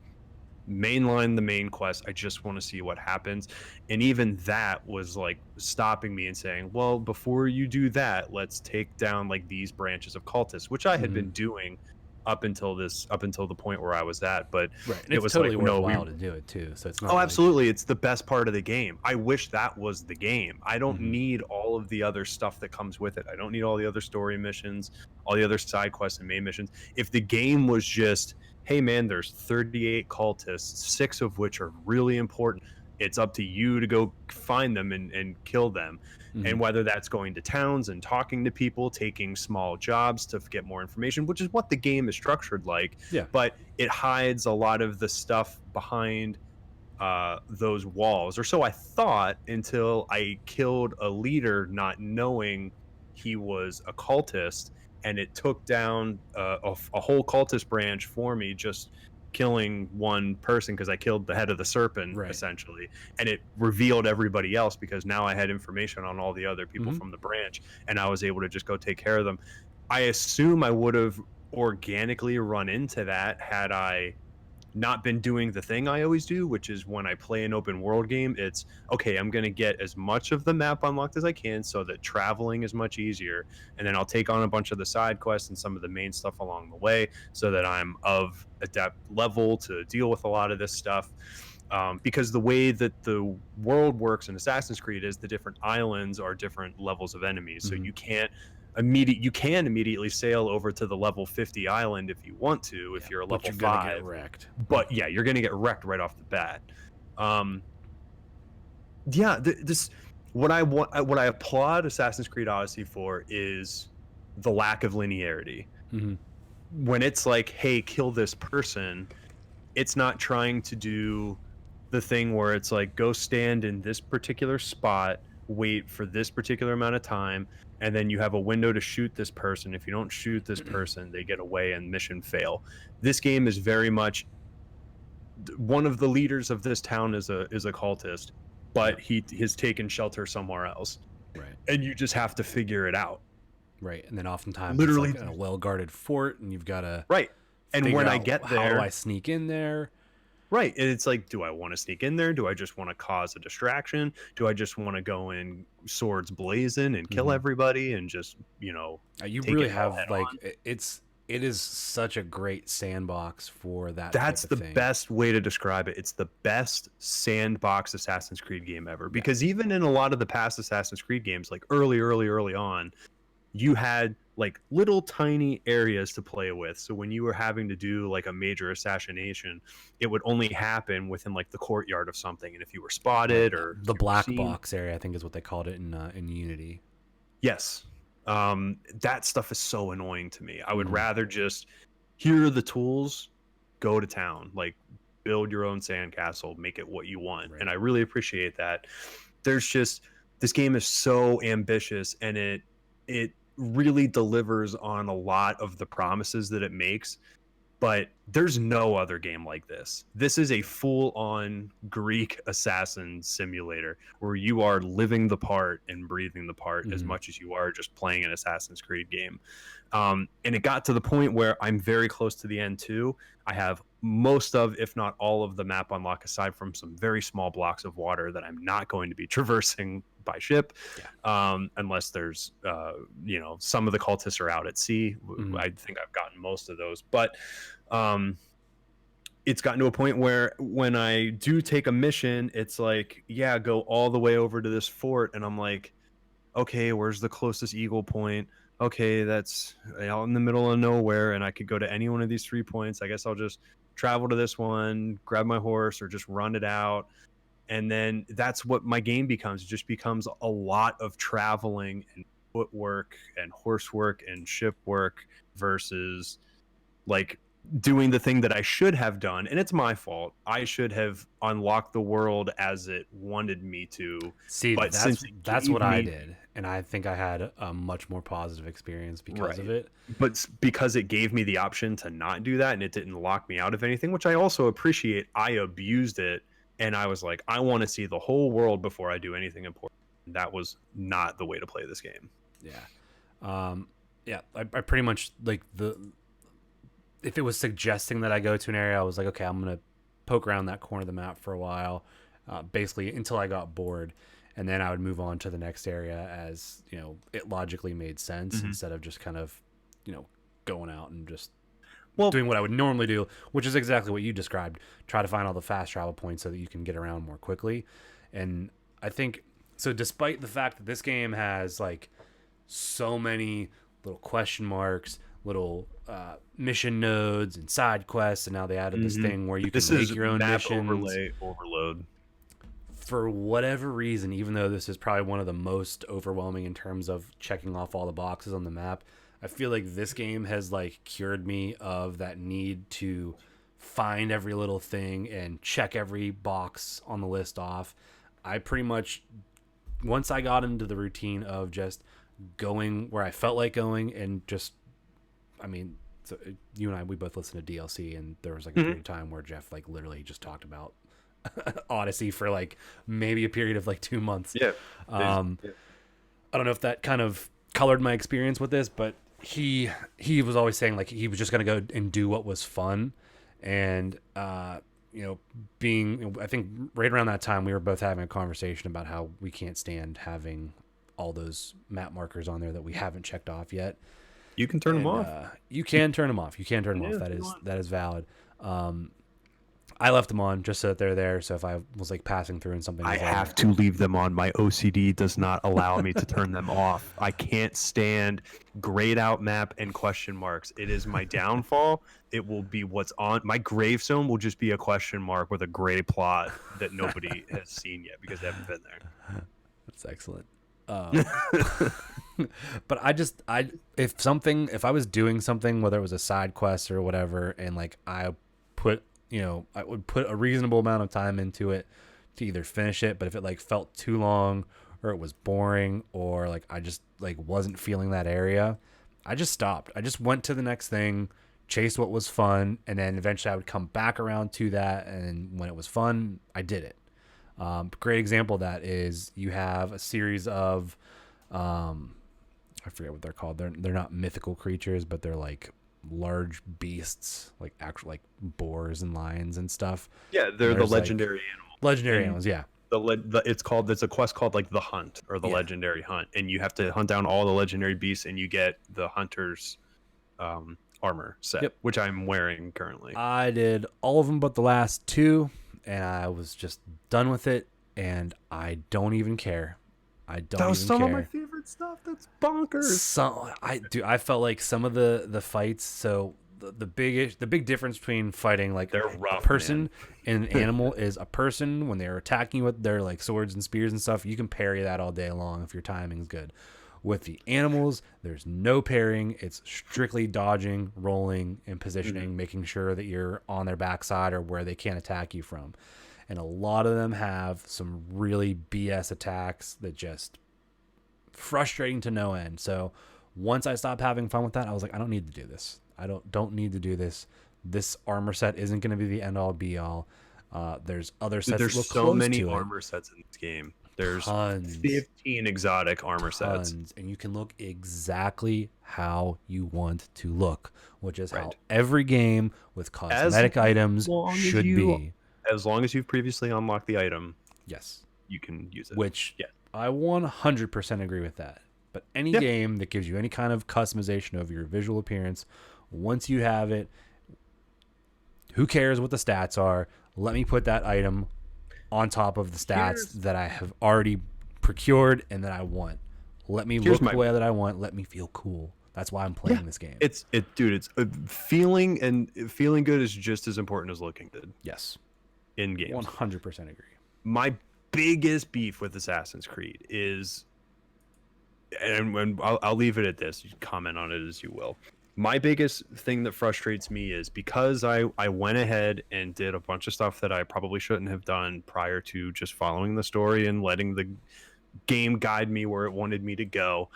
mainline the main quest. I just want to see what happens. And even that was like stopping me and saying, well, before you do that, let's take down like these branches of cultists, which I had Hmm. been doing up until the point where I was at. But Right, and it it's was like, totally no, we worthwhile to do it too. So it's oh, not like. absolutely. It's the best part of the game. I wish that was the game. I don't Hmm. need all of the other stuff that comes with it. I don't need all the other story missions, all the other side quests and main missions. If the game was just, hey man, there's 38 cultists, six of which are really important. It's up to you to go find them and kill them. Hmm. And whether that's going to towns and talking to people, taking small jobs to get more information, which is what the game is structured like, Yeah. but it hides a lot of the stuff behind those walls, or so I thought, until I killed a leader not knowing he was a cultist, and it took down a whole cultist branch for me, just killing one person because I killed the head of the serpent Right. essentially, and it revealed everybody else because now I had information on all the other people Hmm. from the branch, and I was able to just go take care of them. I assume I would have organically run into that had I not been doing the thing I always do, which is when I play an open world game, it's okay, I'm going to get as much of the map unlocked as I can so that traveling is much easier. And then I'll take on a bunch of the side quests and some of the main stuff along the way so that I'm of adept level to deal with a lot of this stuff. Because the way that the world works in Assassin's Creed is the different islands are different levels of enemies. So Hmm. you can immediately sail over to the level 50 island if you want to, Yeah, if you're a but level you're gonna get 5, wrecked. but yeah, you're gonna get wrecked right off the bat. Um, yeah, this what I applaud Assassin's Creed Odyssey for is the lack of linearity. Hmm. When it's like, hey, kill this person, it's not trying to do the thing where it's like, go stand in this particular spot, wait for this particular amount of time, and then you have a window to shoot this person. If you don't shoot this person, they get away and mission fail. This game is very much, one of the leaders of this town is a cultist, but Yep. he has taken shelter somewhere else, Right. and you just have to figure it out. Right. And then oftentimes it's Literally, like in a well guarded fort, and you've got to right. And figure when I out get how do I there, sneak in there. right, and it's like, do I want to sneak in there? Do I just want to cause a distraction? Do I just want to go in swords blazing and kill Hmm. everybody and just, You take really it all have head like on? it is such a great sandbox for that type That's of the thing. best way to describe it. It's the best sandbox Assassin's Creed game ever. Yeah. Because even in a lot of the past Assassin's Creed games, like early on, you had like little tiny areas to play with. So when you were having to do like a major assassination, it would only happen within like the courtyard of something. And if you were Right. spotted or The if you were black seen, box area, I think, is what they called it in Unity. yes, that stuff is so annoying to me. I would Hmm. rather just, here are the tools, go to town, like build your own sandcastle, make it what you want. And Right. I really appreciate that. There's just, this game is so ambitious, and it really delivers on a lot of the promises that it makes, but there's no other game like this. This is a full-on Greek assassin simulator where you are living the part and breathing the part as Hmm. much as you are just playing an Assassin's Creed game. And it got to the point where I'm very close to the end too. I have most of, if not all of the map unlock, aside from some very small blocks of water that I'm not going to be traversing by ship, Yeah. unless there's, some of the cultists are out at sea. Hmm. I think I've gotten most of those, but um, it's gotten to a point where when I do take a mission, it's like, yeah, go all the way over to this fort, and I'm like, okay, where's the closest eagle point? Okay, that's out in the middle of nowhere, and I could go to any one of these 3 points. I guess I'll just travel to this one, grab my horse, or just run it out. And then that's what my game becomes. It just becomes a lot of traveling and footwork and horse work and ship work versus like doing the thing that I should have done. And it's my fault. I should have unlocked the world as it wanted me to. See, But since it that's gave what I me, did, and I think I had a much more positive experience because of right, it. but because it gave me the option to not do that and it didn't lock me out of anything, which I also appreciate, I abused it. And I was like, I want to see the whole world before I do anything important. That was not the way to play this game. Yeah. Yeah. I pretty much like if it was suggesting that I go to an area, I was like, okay, I'm gonna poke around that corner of the map for a while, basically until I got bored, and then I would move on to the next area as it logically made sense Mhm. instead of just kind of going out and just Well, doing what I would normally do, which is exactly what you described. Try to find all the fast travel points so that you can get around more quickly. And I think so, despite the fact that this game has like so many little question marks, little mission nodes and side quests, and now they added this mhm. thing where you can This make is your own map missions. overlay overload. For whatever reason, even though this is probably one of the most overwhelming in terms of checking off all the boxes on the map, I feel like this game has like cured me of that need to find every little thing and check every box on the list off. I pretty much, once I got into the routine of just going where I felt like going, and just, I mean, so you and I, we both listened to DLC, and there was like a period of time where Jeff like literally just talked about Odyssey for like maybe a period of like 2 months. Yeah. Yeah. I don't know if that kind of colored my experience with this, but he was always saying like he was just gonna go and do what was fun, and being, I think right around that time we were both having a conversation about how we can't stand having all those map markers on there that we haven't checked off yet. You can turn them off. You can turn them off. You can turn them off. That is valid. I left them on just so that they're there. So if I was like passing through and something, I have to leave them on. My OCD does not allow me to turn them off. I can't stand grayed out map and question marks. It is my downfall. It will be what's on my gravestone. Will just be a question mark with a gray plot that nobody has seen yet because they haven't been there. That's excellent. But if I was doing something, whether it was a side quest or whatever, and like I would put a reasonable amount of time into it to either finish it, but if it like felt too long or it was boring or like I just like wasn't feeling that area, I just stopped. I just went to the next thing, chased what was fun, and then eventually I would come back around to that, and when it was fun, I did it. Great example of that is you have a series of I forget what they're called. They're not mythical creatures, but they're like large beasts, like actual like boars and lions and stuff. Yeah, they're the legendary animals. Legendary animals, yeah. It's a quest called like the Hunt or the Legendary Hunt, and you have to hunt down all the legendary beasts, and you get the hunter's armor set, which I'm wearing currently. I did all of them but the last two, and I was just done with it, and I don't even care. That was some of my favorite stuff. That's bonkers. I felt like some of the fights. So the big difference between fighting like a person and an animal is a person when they're attacking you with their like swords and spears and stuff. You can parry that all day long if your timing's good. With the animals, there's no parrying. It's strictly dodging, rolling, and positioning, making sure that you're on their backside or where they can't attack you from. And a lot of them have some really BS attacks that just frustrating to no end. So once I stopped having fun with that, I was like, I don't need to do this. I don't need to do this. This armor set isn't going to be the end all be all. There's other sets. There's so many armor sets in this game. There's tons. 15 exotic armor sets. And you can look exactly how you want to look, which is how every game with cosmetic items should be. As long as you've previously unlocked the item, yes, you can use it. Which I 100% agree with that. But any game that gives you any kind of customization of your visual appearance, once you have it, who cares what the stats are? Let me put that item on top of the stats that I have already procured and that I want. Let me look the way that I want. Let me feel cool. That's why I'm playing this game. It's feeling good is just as important as looking good. Yes. In games. 100% agree. My biggest beef with Assassin's Creed is, and I'll leave it at this. You comment on it as you will. My biggest thing that frustrates me is because I went ahead and did a bunch of stuff that I probably shouldn't have done prior to just following the story and letting the game guide me where it wanted me to go.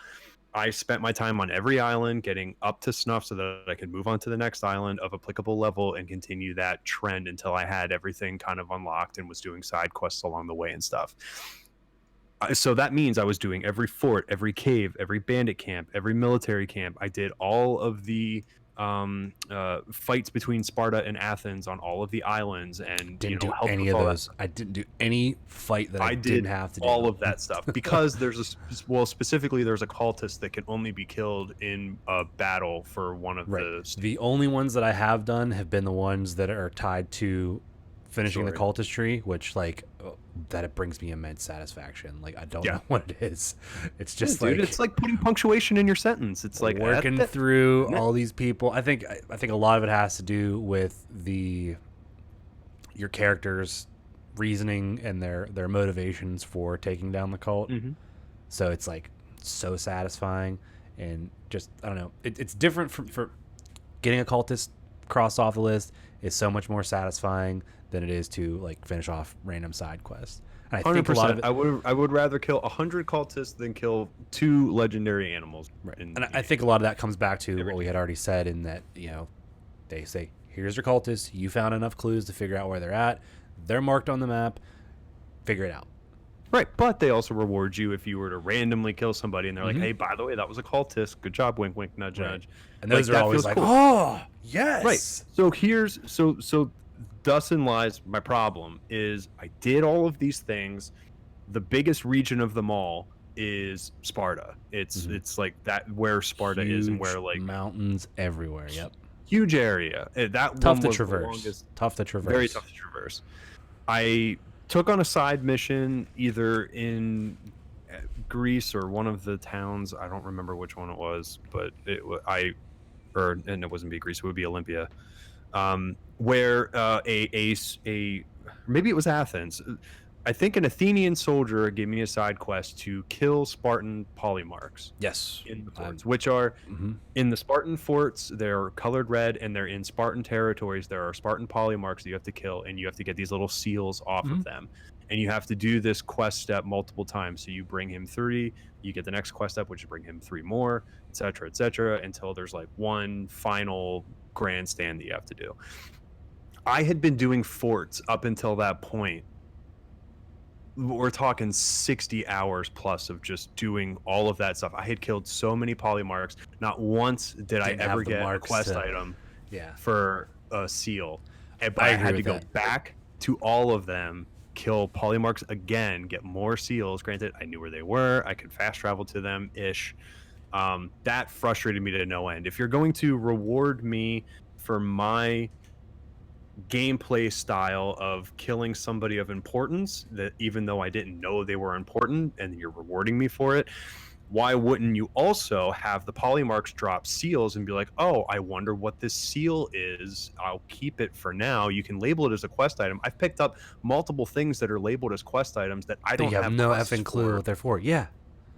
I spent my time on every island getting up to snuff so that I could move on to the next island of applicable level and continue that trend until I had everything kind of unlocked and was doing side quests along the way and stuff. So that means I was doing every fort, every cave, every bandit camp, every military camp. I did all of the fights between Sparta and Athens on all of the islands, and didn't do any of those. I didn't do any fight that I didn't have to do. All of that stuff because specifically there's a cultist that can only be killed in a battle for one of the only ones that I have done have been the ones that are tied to finishing the cultist tree, which that it brings me immense satisfaction. Like I don't know what it is. It's just it's like putting punctuation in your sentence. It's like working through all these people. I think a lot of it has to do with your characters' reasoning and their motivations for taking down the cult. So it's like so satisfying, and just I don't know. It's different for getting a cultist crossed off the list is so much more satisfying than it is to like finish off random side quests. And I think a lot of 100%. it, I would rather kill 100 cultists than kill 2 legendary animals. right. In And the I think a lot of that comes back to Every what we game. had already said in that, they say, here's your cultists. You found enough clues to figure out where they're at. They're marked on the map. Figure it out. Right, but they also reward you if you were to randomly kill somebody and they're like, Mm-hmm. "Hey, by the way, that was a cultist. Good job, wink, wink, nudge, Right. nudge." And Like those are that always feels like, cool. oh, Right. yes. So here's so thus in lies my problem is I did all of these things. The biggest region of them all is Sparta. It's like that where Sparta is and Huge where like mountains everywhere. Yep. huge area. That Tough one to was the traverse. longest, Tough to traverse. very tough to traverse. I took on a side mission either in Greece or one of the towns. I don't remember which one it was, but and it wouldn't be Greece. It would be Olympia, where maybe it was Athens. I think an Athenian soldier gave me a side quest to kill Spartan polymarchs Yes. in the forts, which are in the Spartan forts. They're colored red, and they're in Spartan territories. There are Spartan polymarchs that you have to kill, and you have to get these little seals off of them. And you have to do this quest step multiple times. So you bring him 3, you get the next quest step, which is bring him 3 more, et cetera, until there's like one final grandstand that you have to do. I had been doing forts up until that point. We're talking 60 hours plus of just doing all of that stuff. I had killed so many polymarchs. Not once did I ever get a quest item for a seal. But I had to go back to all of them, kill polymarchs again, get more seals. Granted, I knew where they were. I could fast travel to them ish. That frustrated me to no end. If you're going to reward me for my gameplay style of killing somebody of importance, that even though I didn't know they were important, and you're rewarding me for it, why wouldn't you also have the polymarchs drop seals and be like, oh, I wonder what this seal is, I'll keep it for now. You can label it as a quest item. I've picked up multiple things that are labeled as quest items that I don't have no effing clue for. what they're for. Yeah.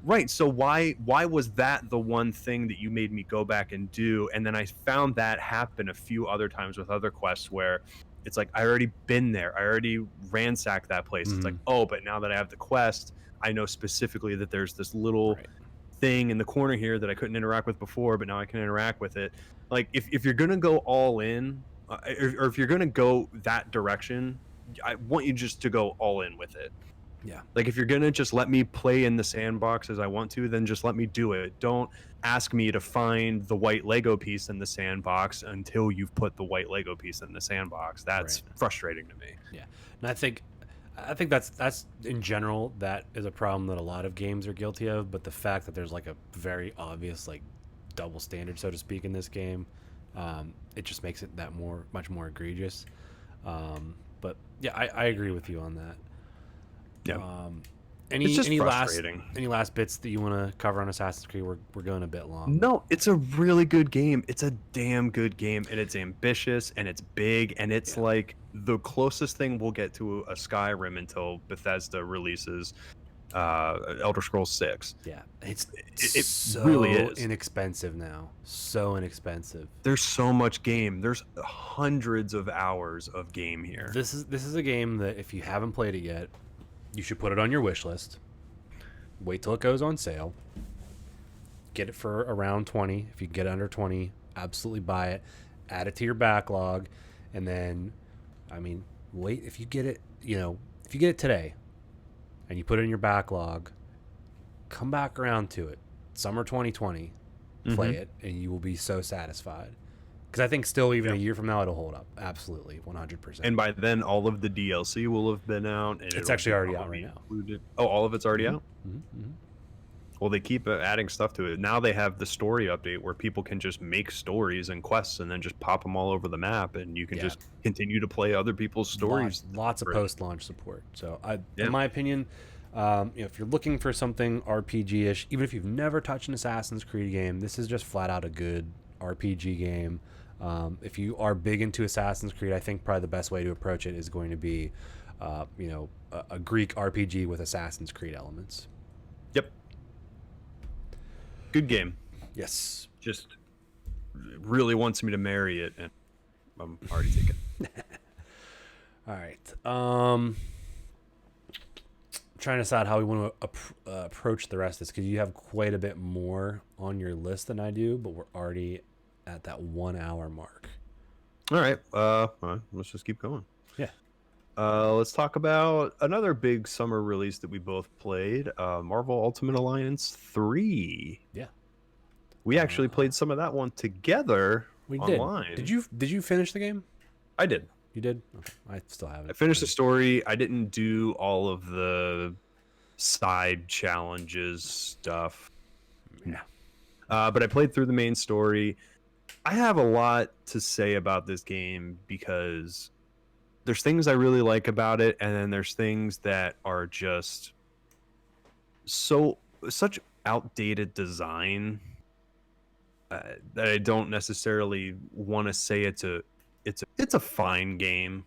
Right. So why was that the one thing that you made me go back and do? And then I found that happen a few other times with other quests where it's like, I already been there. I already ransacked that place. It's like, oh, but now that I have the quest, I know specifically that there's this little thing in the corner here that I couldn't interact with before, but now I can interact with it. Like if you're going to go all in, or if you're going to go that direction, I want you just to go all in with it. Yeah. Like if you're going to just let me play in the sandbox as I want to, then just let me do it. Don't ask me to find the white Lego piece in the sandbox until you've put the white Lego piece in the sandbox. That's frustrating to me. Yeah. And I think that's in general, that is a problem that a lot of games are guilty of, but the fact that there's like a very obvious like double standard, so to speak, in this game, it just makes it much more egregious. But yeah, I agree with you on that. Yeah. Any last bits that you want to cover on Assassin's Creed? We're going a bit long. No, it's a really good game. It's a damn good game, and it's ambitious and it's big, and it's like the closest thing we'll get to a Skyrim until Bethesda releases Elder Scrolls 6. Yeah, it so really is inexpensive now. So inexpensive. There's so much game. There's hundreds of hours of game here. This is a game that if you haven't played it yet, you should put it on your wish list. Wait till it goes on sale. Get it for around 20. If you get it under 20, absolutely buy it. Add it to your backlog, and then, wait. If you get it, if you get it today, and you put it in your backlog, come back around to it. Summer 2020, play it, and you will be so satisfied. Because I think still, even a year from now, it'll hold up. Absolutely, 100%. And by then, all of the DLC will have been out. And it's actually already out right now. Oh, all of it's already out? Mm-hmm. Well, they keep adding stuff to it. Now they have the story update where people can just make stories and quests and then just pop them all over the map. And you can just continue to play other people's stories. Lots of post-launch support. So, in my opinion, if you're looking for something RPG-ish, even if you've never touched an Assassin's Creed game, this is just flat out a good RPG game. If you are big into Assassin's Creed, I think probably the best way to approach it is going to be, a Greek RPG with Assassin's Creed elements. Yep. Good game. Yes. Just really wants me to marry it, and I'm already taken. All right. trying to decide how we want to approach the rest of this, because you have quite a bit more on your list than I do, but we're already at that 1 hour mark. All right. Let's just keep going. Yeah. Let's talk about another big summer release that we both played, Marvel Ultimate Alliance 3. Yeah. We actually played some of that one together online. Did you finish the game? I did. You did? Okay. I still haven't. I finished the story. I didn't do all of the side challenges stuff. Yeah. But I played through the main story. I have a lot to say about this game because there's things I really like about it, and then there's things that are just such outdated design that I don't necessarily want to say it's a fine game.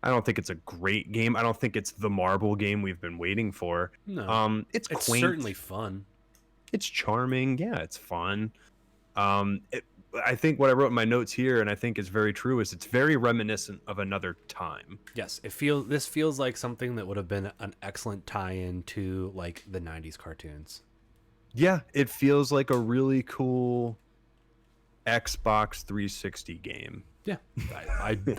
I don't think it's a great game. I don't think it's the Marvel game we've been waiting for. No. It's It's quaint. certainly fun. It's charming. Yeah, it's fun. I think what I wrote in my notes here, and I think is very true, is it's very reminiscent of another time. Yes, this feels like something that would have been an excellent tie-in to like the 90s cartoons. Yeah, it feels like a really cool Xbox 360 game. Yeah,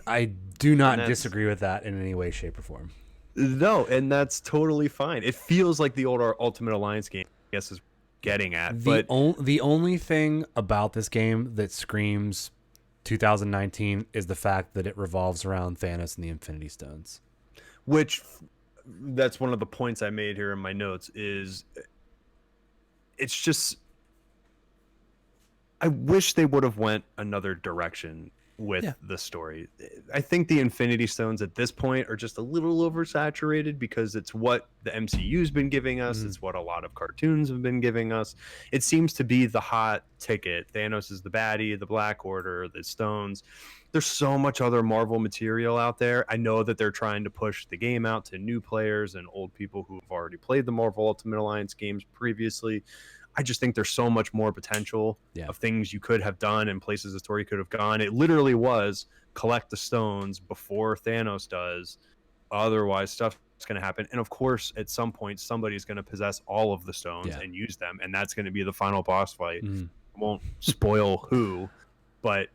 I do not disagree with that in any way, shape, or form. No, and that's totally fine. It feels like the older Ultimate Alliance game, I guess, is getting at. The only thing about this game that screams 2019 is the fact that it revolves around Thanos and the Infinity Stones. Which, that's one of the points I made here in my notes, is it's just, I wish they would have went another direction with the story. I think the Infinity Stones at this point are just a little oversaturated because it's what the MCU's been giving us. It's what a lot of cartoons have been giving us. It seems to be the hot ticket. Thanos is the baddie, the Black Order, the Stones. There's so much other Marvel material out there. I know that they're trying to push the game out to new players and old people who have already played the Marvel Ultimate Alliance games previously. I just think there's so much more potential of things you could have done and places the story could have gone. It literally was collect the stones before Thanos does. Otherwise, stuff's going to happen. And of course, at some point, somebody's going to possess all of the stones and use them. And that's going to be the final boss fight. Won't spoil who, but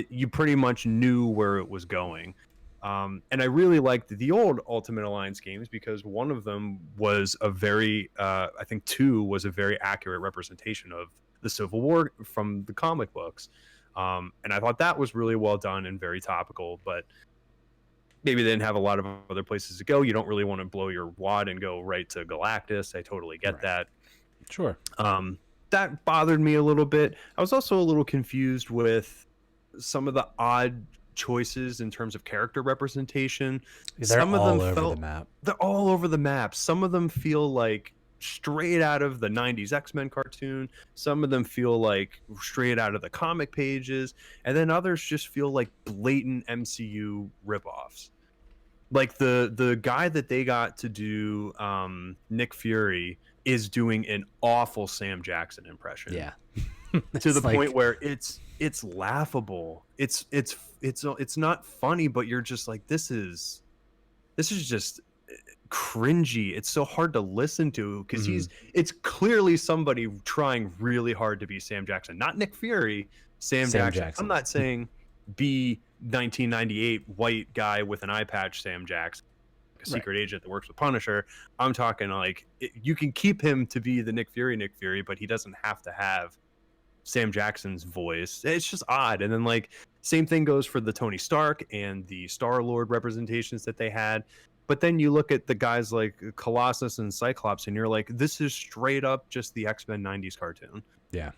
you pretty much knew where it was going. And I really liked the old Ultimate Alliance games because one of them was a very, I think 2 was a very accurate representation of the Civil War from the comic books. And I thought that was really well done and very topical, but maybe they didn't have a lot of other places to go. You don't really want to blow your wad and go right to Galactus. I totally get that. Sure. That bothered me a little bit. I was also a little confused with some of the odd choices in terms of character representation. They're some all of them over the map. They're all over the map. Some of them feel like straight out of the 90s X-Men cartoon. Some of them feel like straight out of the comic pages. And then others just feel like blatant MCU ripoffs. Like the guy that they got to do Nick Fury is doing an awful Sam Jackson impression. Yeah. To the point where it's laughable. It's not funny, but you're just like, this is just cringy. It's so hard to listen to because it's clearly somebody trying really hard to be Sam Jackson, not Nick Fury. Sam Jackson. I'm not saying be 1998 white guy with an eye patch Sam Jackson, a secret agent that works with Punisher. I'm talking like you can keep him to be the Nick Fury, but he doesn't have to have Sam Jackson's voice. It's just odd. And then like same thing goes for the Tony Stark and the Star-Lord representations that they had. But then you look at the guys like Colossus and Cyclops and you're like, this is straight up just the X-Men 90s cartoon. Yeah.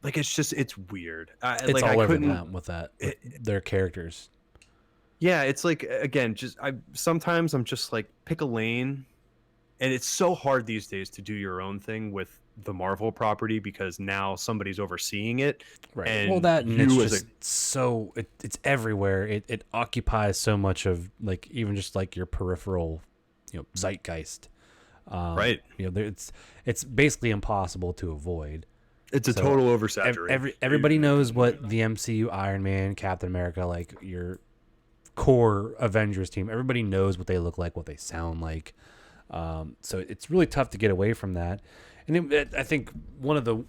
Like it's weird. It's all over them with that, with their characters. Yeah, it's like, again, sometimes I'm just like, pick a lane. And it's so hard these days to do your own thing with the Marvel property because now somebody's overseeing it. Right. And well, that and it's just it's everywhere. It occupies so much of like even just like your peripheral, zeitgeist. Right. It's basically impossible to avoid. It's a total oversaturation. Everybody knows what the MCU, Iron Man, Captain America, like your core Avengers team. Everybody knows what they look like, what they sound like. So it's really tough to get away from that. And I think one of the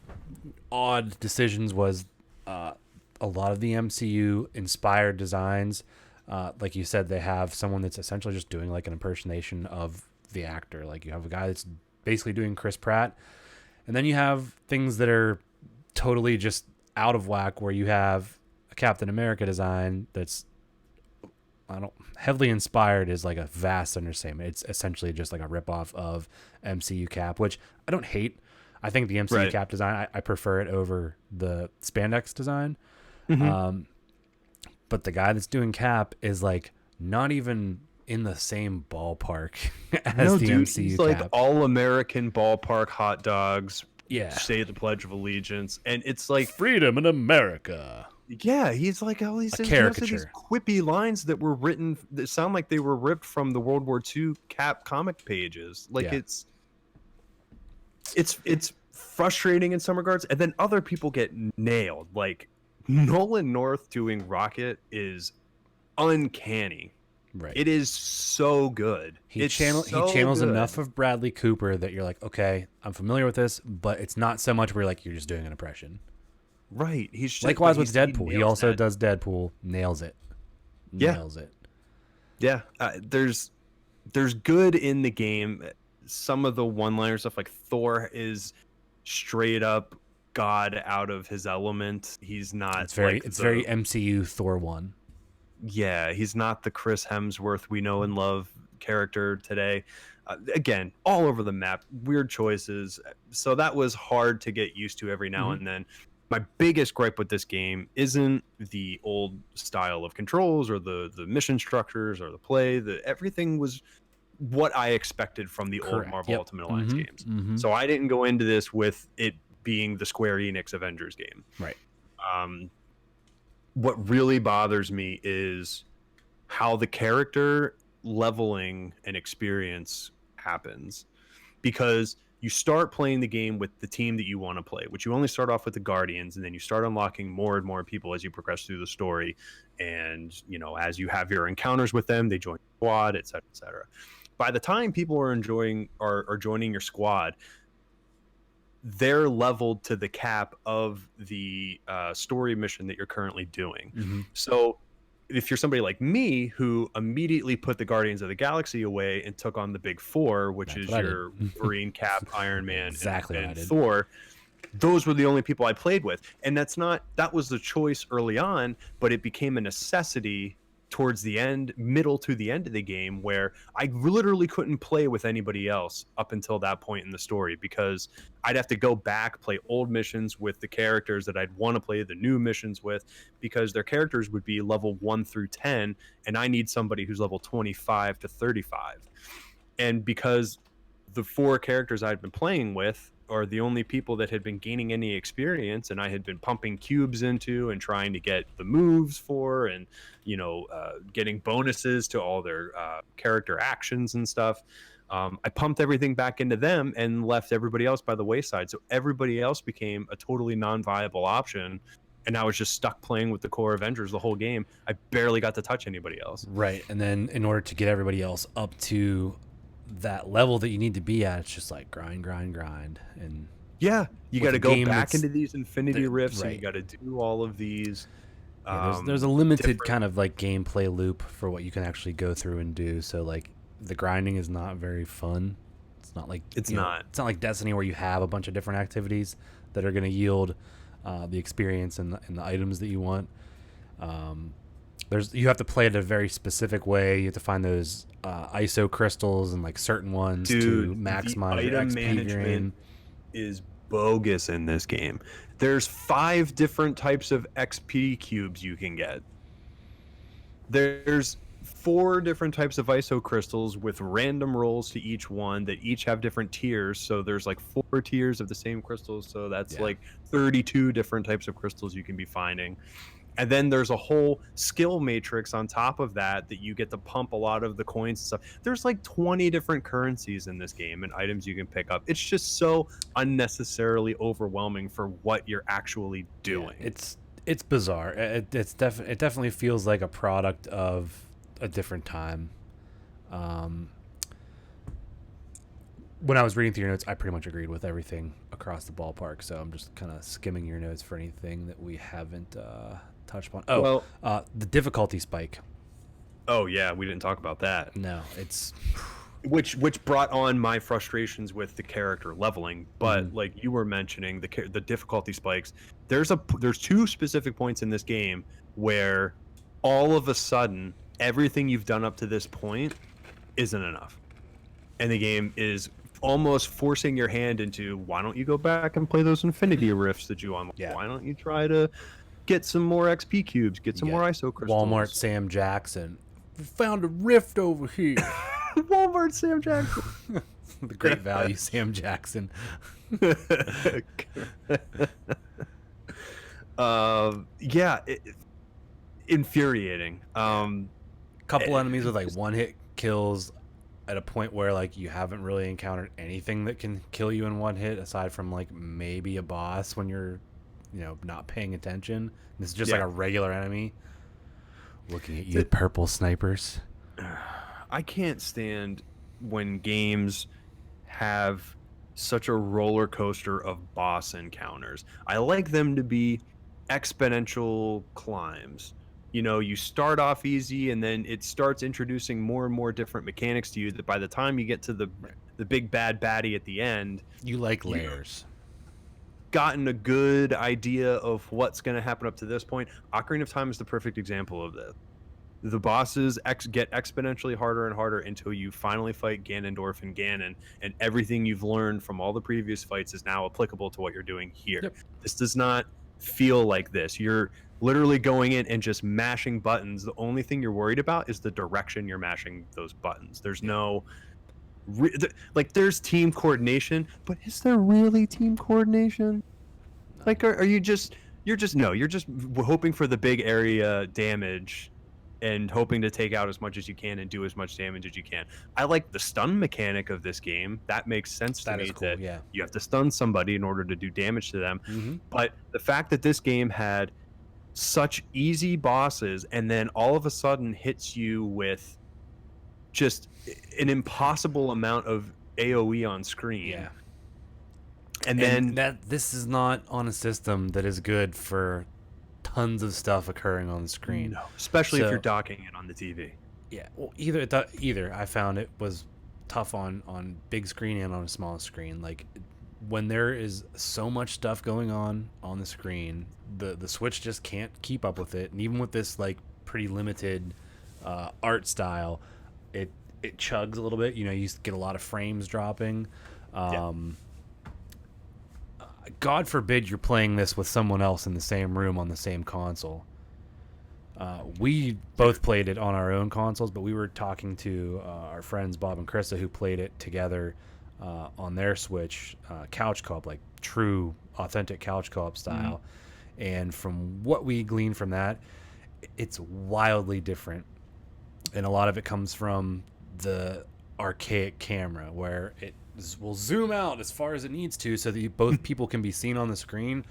odd decisions was a lot of the MCU inspired designs. Like you said, they have someone that's essentially just doing like an impersonation of the actor. Like you have a guy that's basically doing Chris Pratt, and then you have things that are totally just out of whack, where you have a Captain America design that's heavily inspired is like a vast understatement. It's essentially just like a ripoff of MCU Cap, which I don't hate. I think the MCU Cap design, I prefer it over the spandex design. But the guy that's doing Cap is like not even in the same ballpark as the MCU he's Cap. Like all American ballpark hot dogs. Yeah. Say the Pledge of Allegiance, and it's like freedom in America. Yeah, he's like all these caricature. These quippy lines that were written that sound like they were ripped from the World War II Cap comic pages. Like it's frustrating in some regards, and then other people get nailed. Like Nolan North doing Rocket is uncanny. Right. It is so good. He channels enough of Bradley Cooper that you're like, okay, I'm familiar with this, but it's not so much where you're just doing an impression. Right. He's just, likewise with Deadpool. He also does Deadpool. Nails it. Nails it. Yeah. There's good in the game. Some of the one-liner stuff, like Thor is straight up God out of his element. He's not. It's very MCU Thor 1. Yeah, he's not the Chris Hemsworth we know and love character today. Again, all over the map, weird choices. So that was hard to get used to every now and then. My biggest gripe with this game isn't the old style of controls or the mission structures or the play. Everything was what I expected from the old Marvel Ultimate Alliance games. So I didn't go into this with it being the Square Enix Avengers game. Right. What really bothers me is how the character leveling and experience happens, because you start playing the game with the team that you want to play, which you only start off with the Guardians, and then you start unlocking more and more people as you progress through the story. And, as you have your encounters with them, they join your squad, et cetera, et cetera. By the time people are joining your squad, they're leveled to the cap of the story mission that you're currently doing. So if you're somebody like me who immediately put the Guardians of the Galaxy away and took on the big four, which is your Wolverine, Cap, Iron Man, and Thor, those were the only people I played with. And that was the choice early on, but it became a necessity towards the end, middle to the end of the game, where I literally couldn't play with anybody else up until that point in the story, because I'd have to go back, play old missions with the characters that I'd want to play the new missions with, because their characters would be level 1 through 10, and I need somebody who's level 25 to 35. And because the 4 characters I'd been playing with are the only people that had been gaining any experience, and I had been pumping cubes into and trying to get the moves for, and getting bonuses to all their character actions and stuff. I pumped everything back into them and left everybody else by the wayside. So everybody else became a totally non-viable option, and I was just stuck playing with the core Avengers the whole game. I barely got to touch anybody else. Right, and then in order to get everybody else up to that level that you need to be at, it's just like grind, and you got to go back into these Infinity Rifts, and you got to do all of these. There's a limited kind of like gameplay loop for what you can actually go through and do. So like the grinding is not very fun. It's not like it's not like Destiny, where you have a bunch of different activities that are going to yield the experience and the items that you want. You have to play it a very specific way. You have to find those ISO crystals and like certain ones to maximize your XP management. Is bogus in this game. There's 5 different types of XP cubes you can get. There's 4 different types of ISO crystals with random rolls to each one that each have different tiers. So there's like 4 tiers of the same crystals. So that's like 32 different types of crystals you can be finding. And then there's a whole skill matrix on top of that you get to pump a lot of the coins and stuff. There's like 20 different currencies in this game and items you can pick up. It's just so unnecessarily overwhelming for what you're actually doing. Yeah, it's bizarre. It definitely feels like a product of a different time. when I was reading through your notes, I pretty much agreed with everything across the ballpark. So I'm just kind of skimming your notes for anything that we haven't touched upon. Well, The difficulty spike. oh yeah, we didn't talk about that. No, it's Which brought on my frustrations with the character leveling. But like you were mentioning, the difficulty spikes. There's two specific points in this game where all of a sudden everything you've done up to this point isn't enough, and the game is almost forcing your hand into, why don't you go back and play those infinity rifts that you unlocked? Yeah. Why don't you try to get some more XP cubes, get some more ISO crystals? Walmart Sam Jackson. We found a rift over here. Walmart Sam Jackson. The great value Sam Jackson. Yeah, infuriating. Couple enemies with like one hit kills at a point where like you haven't really encountered anything that can kill you in one hit aside from like maybe a boss when you're, not paying attention. This is just like a regular enemy looking at you, purple snipers. I can't stand when games have such a roller coaster of boss encounters. I like them to be exponential climbs. You start off easy and then it starts introducing more and more different mechanics to you that by the time you get to the big bad baddie at the end, you like layers. Gotten a good idea of what's going to happen up to this point. Ocarina of Time is the perfect example of this. The bosses get exponentially harder and harder until you finally fight Ganondorf and Ganon, and everything you've learned from all the previous fights is now applicable to what you're doing here. Yep. This does not feel like this. You're literally going in and just mashing buttons. The only thing you're worried about is the direction you're mashing those buttons. There's no there's team coordination, but is there really team coordination? Like, you're just hoping for the big area damage and hoping to take out as much as you can and do as much damage as you can. I like the stun mechanic of this game. That makes sense to me. Cool, yeah. You have to stun somebody in order to do damage to them. Mm-hmm. But the fact that this game had such easy bosses and then all of a sudden hits you with just an impossible amount of AoE on screen. Yeah. And then this is not on a system that is good for tons of stuff occurring on the screen. No, especially if you're docking it on the TV. Yeah, well, either I found it was tough on big screen and on a small screen. Like when there is so much stuff going on the screen, the Switch just can't keep up with it. And even with this like pretty limited art style, it chugs a little bit. You get a lot of frames dropping. God forbid you're playing this with someone else in the same room on the same console. We both played it on our own consoles, but we were talking to our friends Bob and Krista who played it together on their Switch, couch co-op, like true, authentic couch co-op style. Mm-hmm. And from what we gleaned from that, it's wildly different. And a lot of it comes from the archaic camera where it will zoom out as far as it needs to so that both people can be seen on the screen,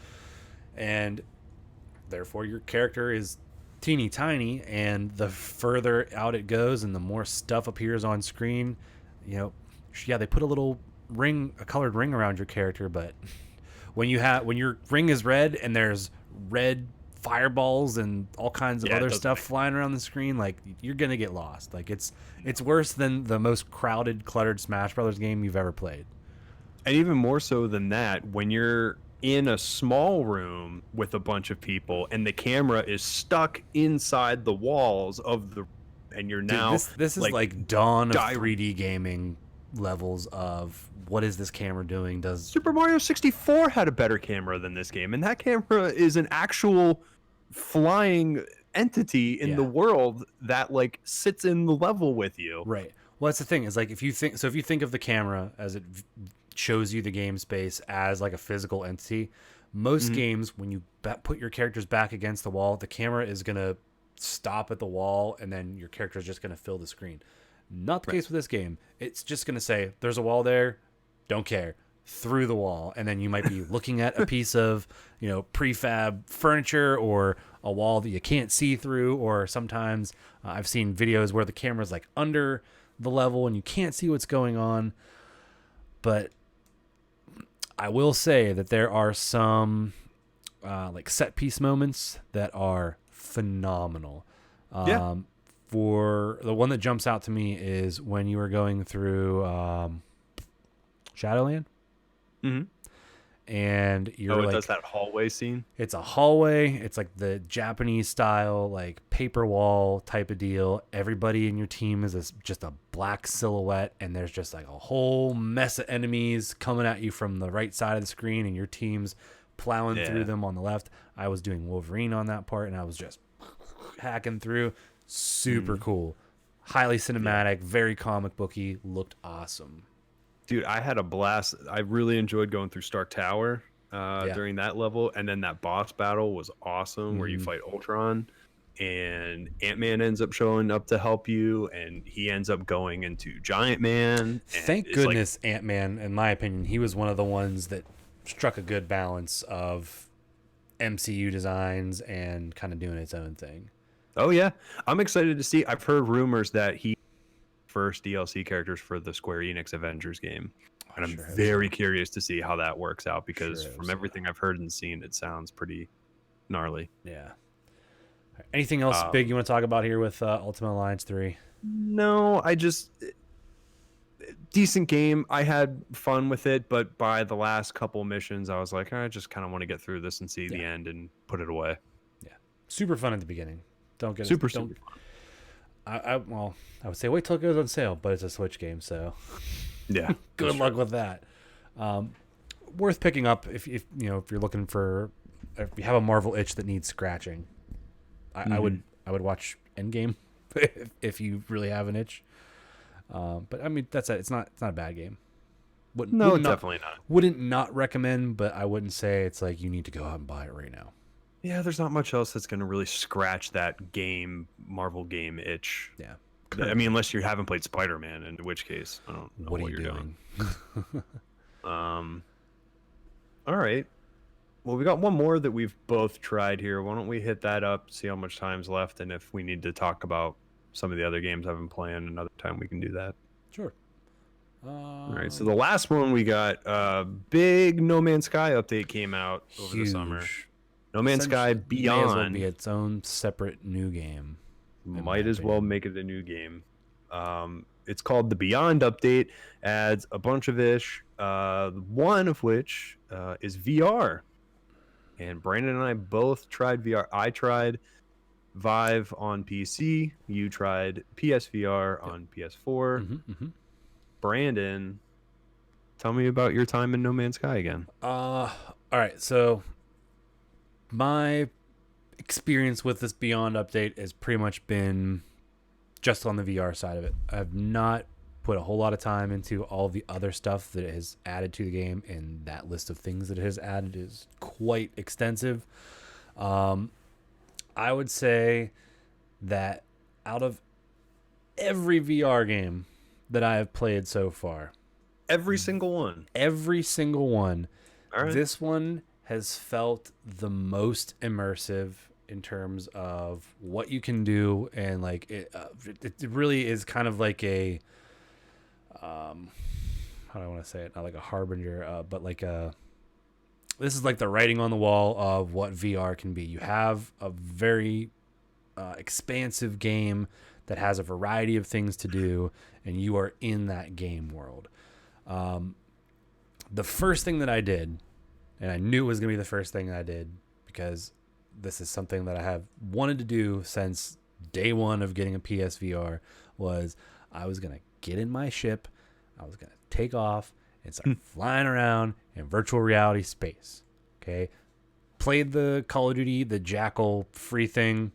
and therefore your character is teeny tiny, and the further out it goes and the more stuff appears on screen, they put a colored ring around your character, but when your ring is red and there's red fireballs and all kinds of other stuff flying around the screen, like you're gonna get lost. Like it's worse than the most crowded, cluttered Smash Brothers game you've ever played. And even more so than that, when you're in a small room with a bunch of people and the camera is stuck inside the walls of the, and you're now this is like dawn of 3D gaming levels of what is this camera doing. Does Super Mario 64 had a better camera than this game, and that camera is an actual flying entity in the world that like sits in the level with you. Right. Well, that's the thing is like if you think of the camera as it shows you the game space as like a physical entity, most games when you put your characters back against the wall, the camera is gonna stop at the wall and then your character is just gonna fill the screen. Not the case with this game. It's just gonna say there's a wall there, don't care, through the wall, and then you might be looking at a piece of prefab furniture or a wall that you can't see through, or sometimes I've seen videos where the camera's like under the level and you can't see what's going on. But I will say that there are some like set piece moments that are phenomenal. Yeah. For the one that jumps out to me is when you were going through Shadowland, Mm-hmm. and you're Oh, it like, does that hallway scene. it's a hallway. It's like the Japanese style, like paper wall type of deal. Everybody in your team is just a black silhouette, and there's just like a whole mess of enemies coming at you from the right side of the screen, and your team's plowing through them on the left. I was doing Wolverine on that part, and I was just hacking through. Super cool. Highly cinematic, very comic booky, looked awesome. Dude, I had a blast. I really enjoyed going through Stark Tower during that level, and then that boss battle was awesome where you fight Ultron, and Ant-Man ends up showing up to help you, and he ends up going into Giant Man. And Thank goodness Ant-Man, in my opinion, he was one of the ones that struck a good balance of MCU designs and kind of doing its own thing. Oh yeah, I'm excited to see. I've heard rumors that he first DLC characters for the Square Enix Avengers game, and I'm very curious to see how that works out because from everything I've heard and seen, it sounds pretty gnarly. Yeah. Anything else big you want to talk about here with Ultimate Alliance 3? No, decent game. I had fun with it, but by the last couple missions, I was like, I just kind of want to get through this and see the end and put it away. Yeah, super fun at the beginning. Don't get super don't, fun. I would say wait till it goes on sale, but it's a Switch game, so yeah, good luck with that. Worth picking up if you know if you're looking for if you have a Marvel itch that needs scratching. I would watch Endgame if you really have an itch. But I mean it's not a bad game. Definitely not. Wouldn't not recommend, but I wouldn't say it's like you need to go out and buy it right now. Yeah, there's not much else that's going to really scratch that Marvel game itch. Yeah. I mean, unless you haven't played Spider-Man, in which case, I don't know what you're doing. All right. Well, we got one more that we've both tried here. Why don't we hit that up, see how much time's left, and if we need to talk about some of the other games I've been playing, another time we can do that. Sure. All right. So the last one we got, big No Man's Sky update came out over the summer. No Man's Sky Beyond. May as well be its own separate new game. Might as well make it a new game. It's called the Beyond update. Adds a bunch of ish. One of which is VR. And Brandon and I both tried VR. I tried Vive on PC. You tried PSVR on PS4. Brandon, tell me about your time in No Man's Sky again. All right. So my experience with this Beyond update has pretty much been just on the VR side of it. I've not put a whole lot of time into all the other stuff that it has added to the game, and that list of things that it has added is quite extensive. I would say that out of every VR game that I have played so far, every single one, all right, this one has felt the most immersive in terms of what you can do, and like it really is kind of like a how do I want to say it? Not like a harbinger, but like this is like the writing on the wall of what VR can be. You have a very expansive game that has a variety of things to do, and you are in that game world. The first thing that I did, and I knew it was going to be the first thing I did because this is something that I have wanted to do since day one of getting a PSVR, was I was going to get in my ship, I was going to take off and start flying around in virtual reality space. Okay. Played the Call of Duty, the Jackal free thing.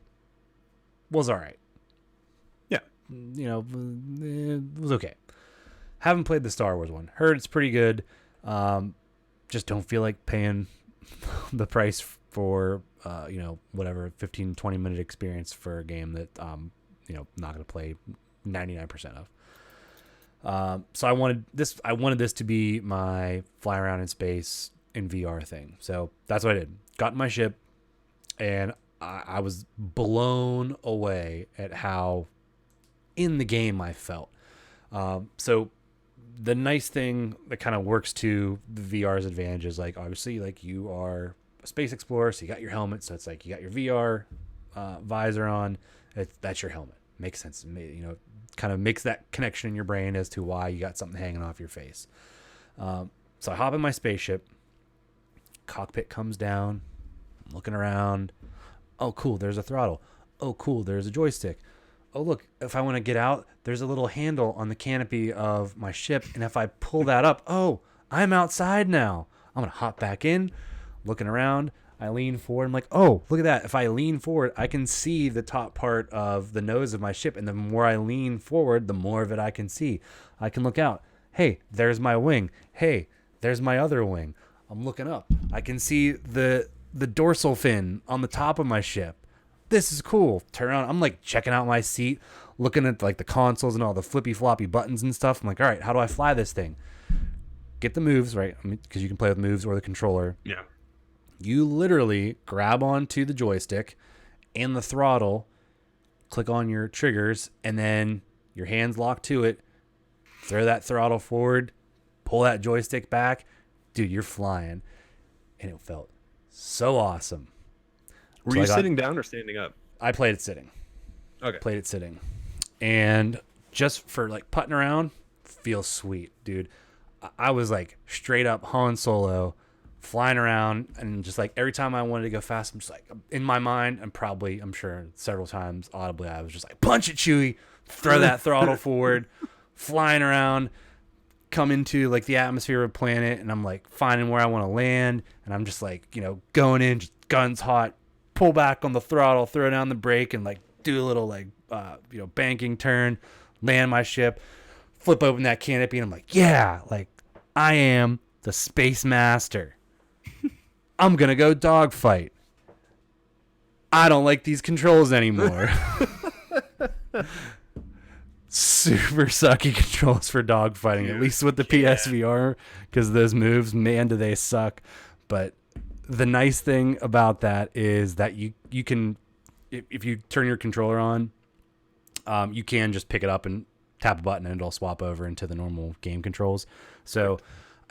Was all right. Yeah. You know, it was okay. Haven't played the Star Wars one. Heard it's pretty good. Just don't feel like paying the price for, whatever 15, 20 minute experience for a game that, not going to play 99% of. So I wanted this to be my fly around in space in VR thing. So that's what I did. Got in my ship, and I was blown away at how in the game I felt. So the nice thing that kind of works to the VR's advantage is like obviously like you are a space explorer, so you got your helmet, so it's like you got your VR visor on. That's your helmet. Makes sense. You know, kind of makes that connection in your brain as to why you got something hanging off your face. So I hop in my spaceship. Cockpit comes down. I'm looking around. Oh, cool. There's a throttle. Oh, cool. There's a joystick. Oh, look, if I want to get out, there's a little handle on the canopy of my ship. And if I pull that up, oh, I'm outside now. I'm going to hop back in, looking around. I lean forward. I'm like, oh, look at that. If I lean forward, I can see the top part of the nose of my ship. And the more I lean forward, the more of it I can see. I can look out. Hey, there's my wing. Hey, there's my other wing. I'm looking up. I can see the dorsal fin on the top of my ship. This is cool. Turn around. I'm like checking out my seat, looking at like the consoles and all the flippy floppy buttons and stuff. I'm like, all right, how do I fly this thing? Get the moves, right? I mean, because you can play with moves or the controller. Yeah. You literally grab onto the joystick and the throttle, click on your triggers, and then your hands lock to it. Throw that throttle forward, pull that joystick back. Dude, you're flying. And it felt so awesome. Were you sitting down or standing up? I played it sitting. Okay. Played it sitting. And just for like putting around, feels sweet, dude. I was like straight up Han Solo, flying around, and just like every time I wanted to go fast, I'm just like, in my mind, I'm sure several times audibly, I was just like, punch it, Chewie, throw that throttle forward, flying around, come into like the atmosphere of a planet, and I'm like finding where I want to land, and I'm just like, you know, going in, just guns hot, pull back on the throttle, throw down the brake, and like do a little like you know, banking turn, land my ship, flip open that canopy, and I'm like, yeah, like I am the space master. I'm gonna go dogfight. I don't like these controls anymore. Super sucky controls for dogfighting, at least with the PSVR, because those moves, man, do they suck. But the nice thing about that is that you can, if you turn your controller on, you can just pick it up and tap a button and it'll swap over into the normal game controls. So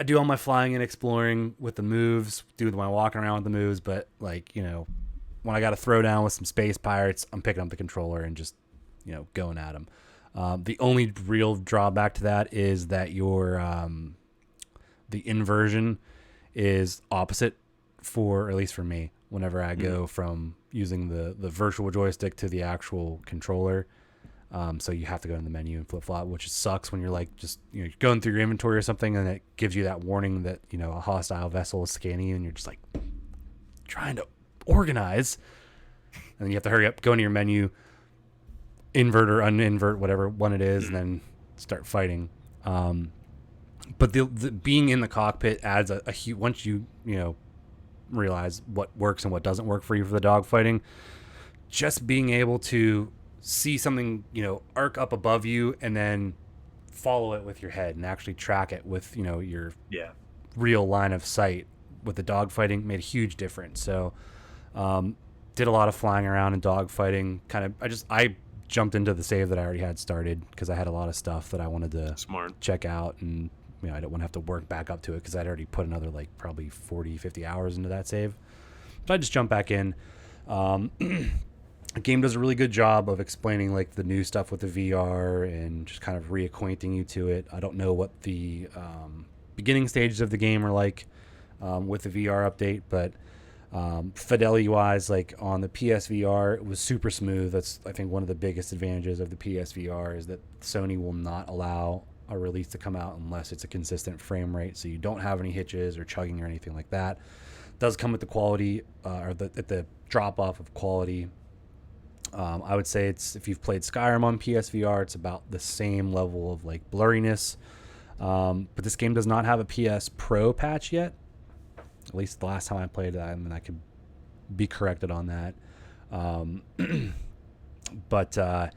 I do all my flying and exploring with the moves, do my walking around with the moves, but like, you know, when I got to throw down with some space pirates, I'm picking up the controller and just, you know, going at them. The only real drawback to that is that your the inversion is opposite for, or at least for me, whenever I go from using the virtual joystick to the actual controller. So you have to go in the menu and flip flop, which sucks when you're like just, you know, you're going through your inventory or something and it gives you that warning that, you know, a hostile vessel is scanning you and you're just like trying to organize, and then you have to hurry up, go into your menu, invert or uninvert, whatever one it is, and then start fighting. But the being in the cockpit adds a huge, once you know, realize what works and what doesn't work for you for the dogfighting, just being able to see something, you know, arc up above you and then follow it with your head and actually track it with, you know, your real line of sight with the dogfighting made a huge difference. So did a lot of flying around and dogfighting. I jumped into the save that I already had started because I had a lot of stuff that I wanted to check out, and you know, I don't want to have to work back up to it because I'd already put another like probably 40-50 hours into that save. So I just jumped back in. The game does a really good job of explaining like the new stuff with the VR and just kind of reacquainting you to it. I don't know what the beginning stages of the game are like with the VR update, but fidelity wise, like on the PSVR, it was super smooth. That's, I think, one of the biggest advantages of the PSVR is that Sony will not allow a release to come out unless it's a consistent frame rate, so you don't have any hitches or chugging or anything like that. It does come with the quality at the drop off of quality. I would say it's, if you've played Skyrim on PSVR, it's about the same level of like blurriness. But this game does not have a PS Pro patch yet. At least the last time I played that, I mean, I could be corrected on that. But I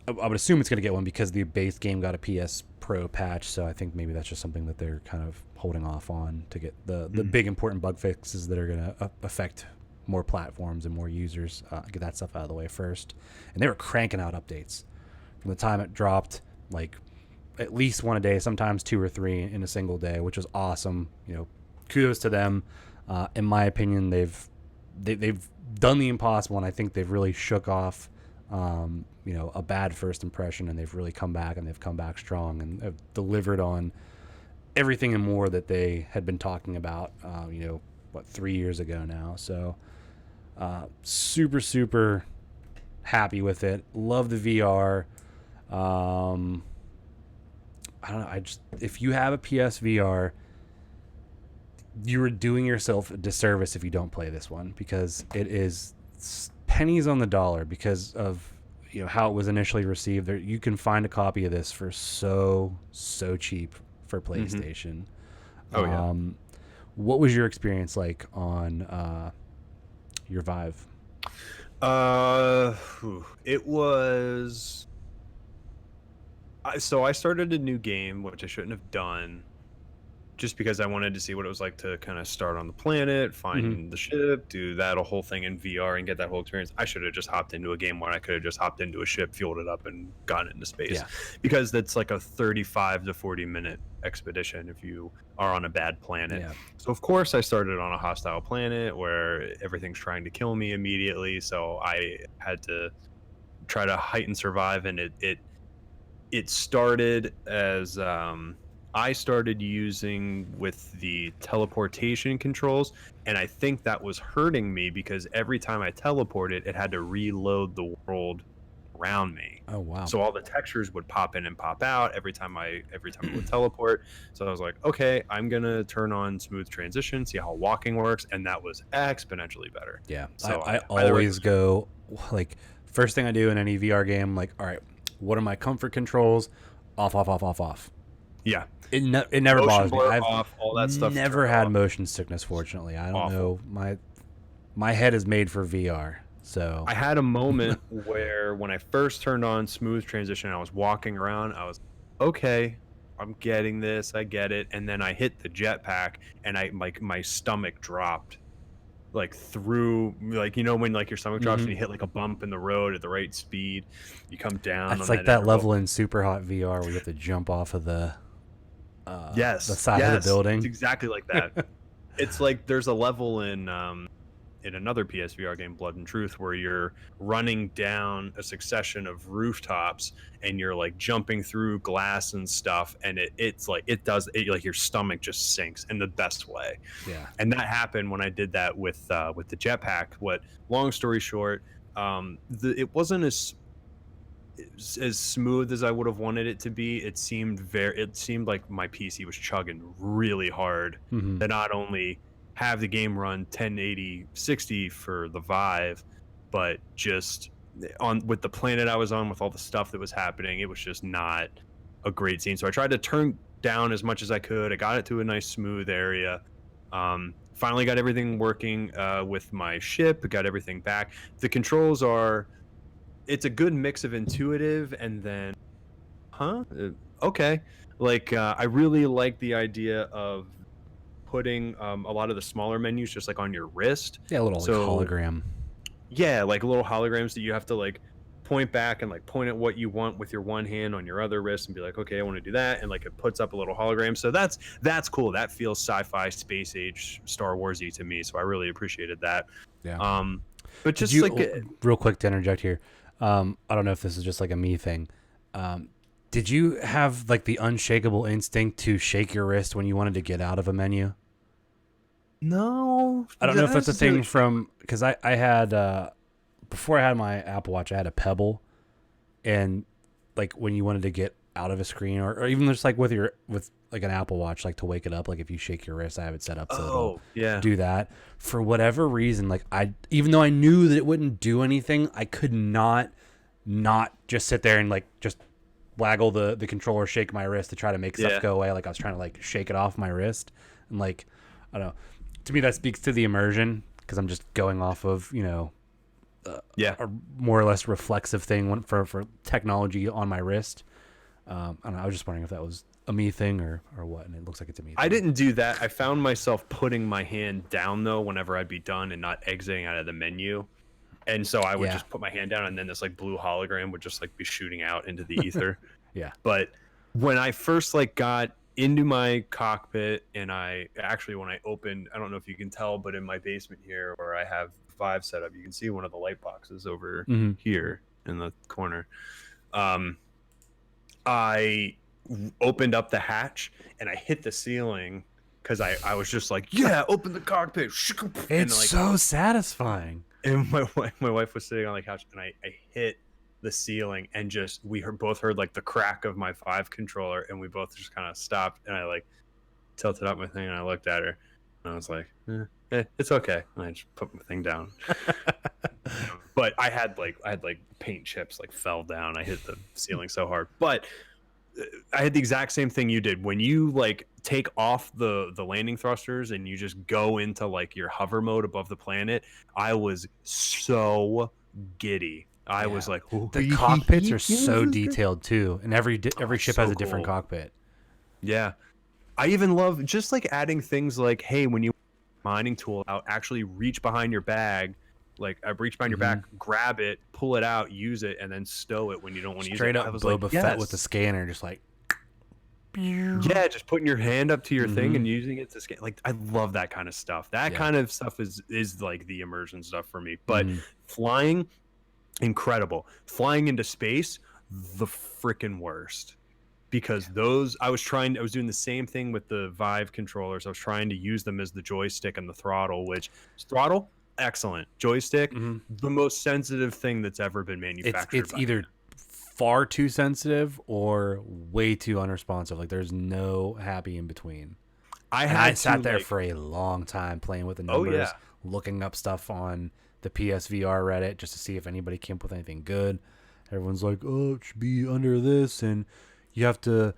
would assume it's going to get one because the base game got a PS Pro patch. So I think maybe that's just something that they're kind of holding off on to get the big important bug fixes that are going to affect more platforms and more users. Get that stuff out of the way first. And they were cranking out updates from the time it dropped, like at least one a day, sometimes 2 or 3 in a single day, which was awesome. Kudos to them. In my opinion, they've done the impossible, and I think they've really shook off a bad first impression, and they've really come back, and they've come back strong, and have delivered on everything and more that they had been talking about 3 years ago now. So super, super happy with it. Love the VR. I don't know. If you have a PSVR, you're doing yourself a disservice if you don't play this one, because it is pennies on the dollar because of how it was initially received. You can find a copy of this for so cheap for PlayStation. Oh yeah. What was your experience like on your Vive? It was. So I started a new game, which I shouldn't have done, just because I wanted to see what it was like to kind of start on the planet, find the ship, do that whole thing in VR, and get that whole experience. I should have just hopped into a game where I could have just hopped into a ship, fueled it up, and gone into space. Because that's like a 35 to 40-minute expedition if you are on a bad planet. So of course I started on a hostile planet where everything's trying to kill me immediately. So I had to try to heighten survive, and it started as I started using with the teleportation controls, and I think that was hurting me because every time I teleported, it had to reload the world around me. Oh wow. So all the textures would pop in and pop out every time I would teleport. So I was like, okay, I'm gonna turn on smooth transition, see how walking works, and that was exponentially better. Yeah. So I always go, like, first thing I do in any VR game, like, all right, what are my comfort controls? Off. Yeah. It never bothers me. I've all that stuff never had motion sickness, fortunately. I don't know. My head is made for VR. So I had a moment where when I first turned on smooth transition, I was walking around, I was okay, I'm getting this, I get it. And then I hit the jetpack, and my stomach dropped. Like through, like, when like your stomach drops and you hit like a bump in the road at the right speed, you come down. It's like that level in Super Hot VR where you have to jump off of the the side of the building. It's exactly like that. It's like there's a level in another PSVR game, Blood and Truth, where you're running down a succession of rooftops and you're like jumping through glass and stuff, and it's like like your stomach just sinks in the best way. Yeah. And that happened when I did that with the jetpack. Long story short, it wasn't as smooth as I would have wanted it to be. It seemed like my PC was chugging really hard to not only have the game run 1080 60 for the Vive, but just with the planet I was on, with all the stuff that was happening, it was just not a great scene. So I tried to turn down as much as I could. I got it to a nice smooth area. Finally got everything working with my ship, got everything back. The controls it's a good mix of intuitive and then okay, like I really like the idea of putting a lot of the smaller menus just like on your wrist. Yeah, a little like hologram. Yeah, like little holograms that you have to like point back and like point at what you want with your one hand on your other wrist and be like, okay, I want to do that, and like it puts up a little hologram. So that's cool. That feels sci-fi, space age, Star Warsy to me. So I really appreciated that. Yeah. But just real quick to interject here, I don't know if this is just like a me thing. Did you have like the unshakable instinct to shake your wrist when you wanted to get out of a menu? No, I don't know if that's a thing from, because I had before I had my Apple Watch, I had a Pebble, and like when you wanted to get out of a screen, or even just like with like an Apple Watch, like to wake it up, like if you shake your wrist, I have it set up so it'll do that. For whatever reason, like even though I knew that it wouldn't do anything, I could not just sit there and like just waggle the controller, shake my wrist to try to make stuff go away. Like I was trying to like shake it off my wrist, and like I don't know. To me, that speaks to the immersion, because I'm just going off of a more or less reflexive thing for technology on my wrist. I don't know, I was just wondering if that was a me thing or what, and it looks like it's a me thing. I didn't do that. I found myself putting my hand down though whenever I'd be done and not exiting out of the menu. And so I would just put my hand down, and then this like blue hologram would just like be shooting out into the ether. Yeah. But when I first like got into my cockpit, and I actually, when I opened, I don't know if you can tell, but in my basement here where I have Vive set up, you can see one of the light boxes over Mm-hmm. here in the corner. I opened up the hatch and I hit the ceiling because I was just like, yeah, open the cockpit. And It's like, so satisfying. and my wife was sitting on the couch, and I hit the ceiling, and just both heard like the crack of my Vive controller, and we both just kind of stopped, and I like tilted up my thing, and I looked at her, and I was like, it's okay. And I just put my thing down. But I had like paint chips like fell down. I hit the ceiling so hard. But I had the exact same thing you did. When you like take off the landing thrusters and you just go into like your hover mode above the planet, I was so giddy. I was like, the cockpits are so this is great. detailed too, and every ship So has a different cool. cockpit. Yeah. I even love just like adding things like, hey, when you mining tool out, actually reach behind your bag, like I reach behind your back, grab it, pull it out, use it, and then stow it when you don't want to use it. Straight I up was Boba like, Fett with the yes. scanner, just like. Yeah, just putting your hand up to your thing and using it to scan. Like, I love that kind of stuff. That kind of stuff is like the immersion stuff for me. But flying, incredible. Flying into space, the freaking worst. Because I was doing the same thing with the Vive controllers. I was trying to use them as the joystick and the throttle, which throttle, excellent. Joystick, the most sensitive thing that's ever been manufactured. It's either far too sensitive or way too unresponsive. Like there's no happy in between. I sat there for a long time playing with the numbers, looking up stuff on the PSVR Reddit just to see if anybody came up with anything good. Everyone's like, oh, it should be under this, and you have to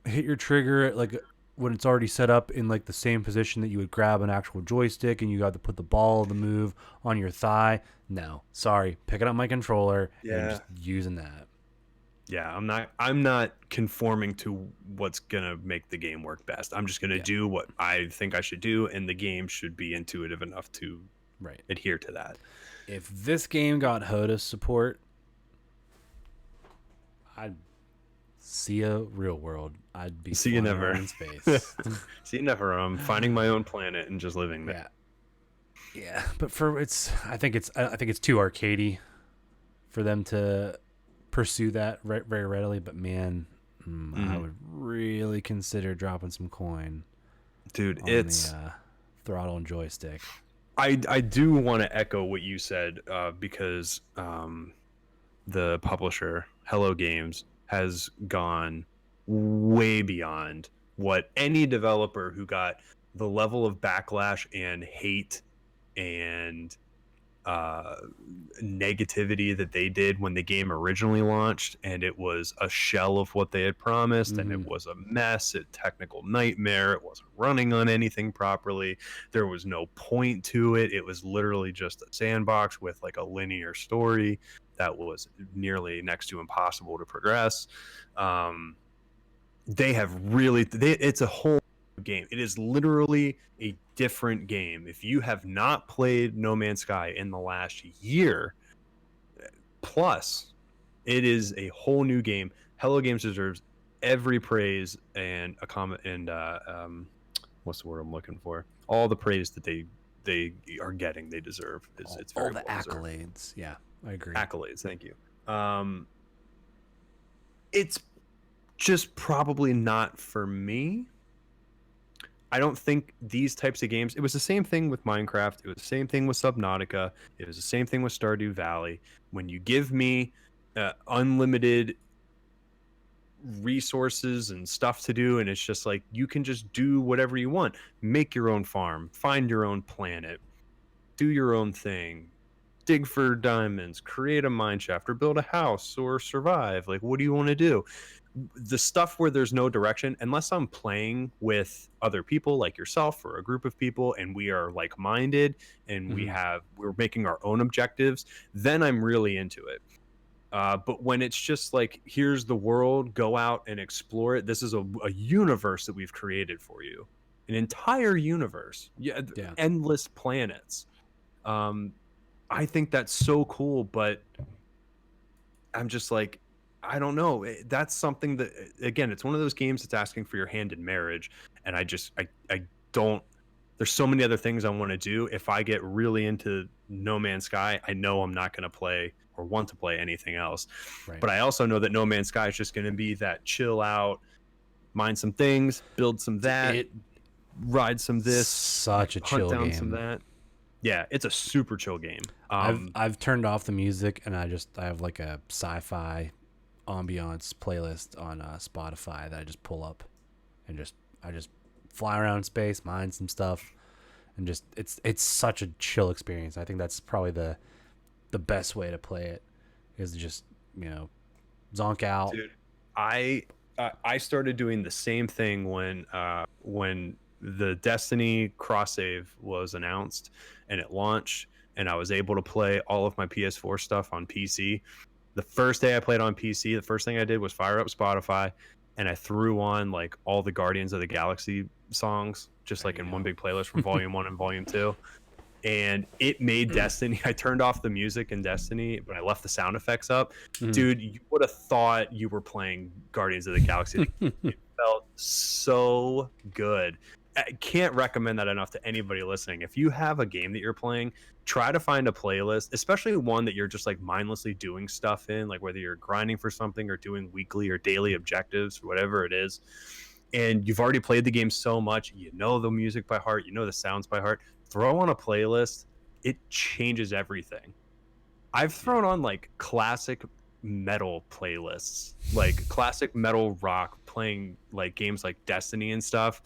hit your trigger at like when it's already set up in like the same position that you would grab an actual joystick, and you got to put the ball of the move on your thigh. No, sorry, picking up my controller and just using that. Yeah, I'm not conforming to what's gonna make the game work best. I'm just gonna do what I think I should do, and the game should be intuitive enough to adhere to that. If this game got HOTAS support, I'd see a real world. I'd be see you never in space. See you never. I'm finding my own planet and just living there. Yeah, but I think it's too arcadey for them to pursue that very readily. But man, I would really consider dropping some coin, dude. On it's the, throttle and joystick. I do want to echo what you said because the publisher Hello Games has gone way beyond what any developer who got the level of backlash and hate and negativity that they did when the game originally launched, and it was a shell of what they had promised, and it was a mess, a technical nightmare. It wasn't running on anything properly. There was no point to it. It was literally just a sandbox with like a linear story that was nearly next to impossible to progress. They have really it's a whole game. It is literally a different game. If you have not played No Man's Sky in the last year plus, it is a whole new game. Hello Games deserves every praise and a comment and what's the word I'm looking for? All the praise that they are getting, they deserve. It's very all the accolades. Deserved. Yeah, I agree. Accolades, thank you. It's just probably not for me. I don't think these types of games, it was the same thing with Minecraft. It was the same thing with Subnautica. It was the same thing with Stardew Valley. When you give me unlimited resources and stuff to do, and it's just like, you can just do whatever you want. Make your own farm, find your own planet, do your own thing, dig for diamonds, create a mine shaft, or build a house, or survive. Like, what do you want to do? The stuff where there's no direction, unless I'm playing with other people like yourself or a group of people and we are like-minded and we're making our own objectives, then I'm really into it. But when it's just like, here's the world, go out and explore it. This is a universe that we've created for you, an entire universe, endless planets. I think that's so cool, but I'm just like, I don't know. That's something that, again, it's one of those games that's asking for your hand in marriage, and I don't. There's so many other things I want to do. If I get really into No Man's Sky, I know I'm not going to play or want to play anything else. Right. But I also know that No Man's Sky is just going to be that chill out, mine some things, build some that, It ride some this, such a hunt chill down some game. that. Yeah, it's a super chill game. I've turned off the music and I have like a sci-fi ambiance playlist on Spotify that I just pull up and I just fly around space, mine some stuff, and just it's such a chill experience. I think that's probably the best way to play it is to just zonk out. Dude, I started doing the same thing when the Destiny cross save was announced and it launched, and I was able to play all of my PS4 stuff on PC. The first day I played on PC, the first thing I did was fire up Spotify, and I threw on like all the Guardians of the Galaxy songs, just like in one big playlist from Volume 1 and Volume 2. And it made Destiny. I turned off the music in Destiny, but I left the sound effects up. Dude, you would have thought you were playing Guardians of the Galaxy. It felt so good. I can't recommend that enough to anybody listening. If you have a game that you're playing, try to find a playlist, especially one that you're just like mindlessly doing stuff in, like whether you're grinding for something or doing weekly or daily objectives or whatever it is. And you've already played the game so much, you know the music by heart, you know the sounds by heart. Throw on a playlist, it changes everything. I've thrown on like classic metal playlists, like classic metal rock, playing like games like Destiny and stuff,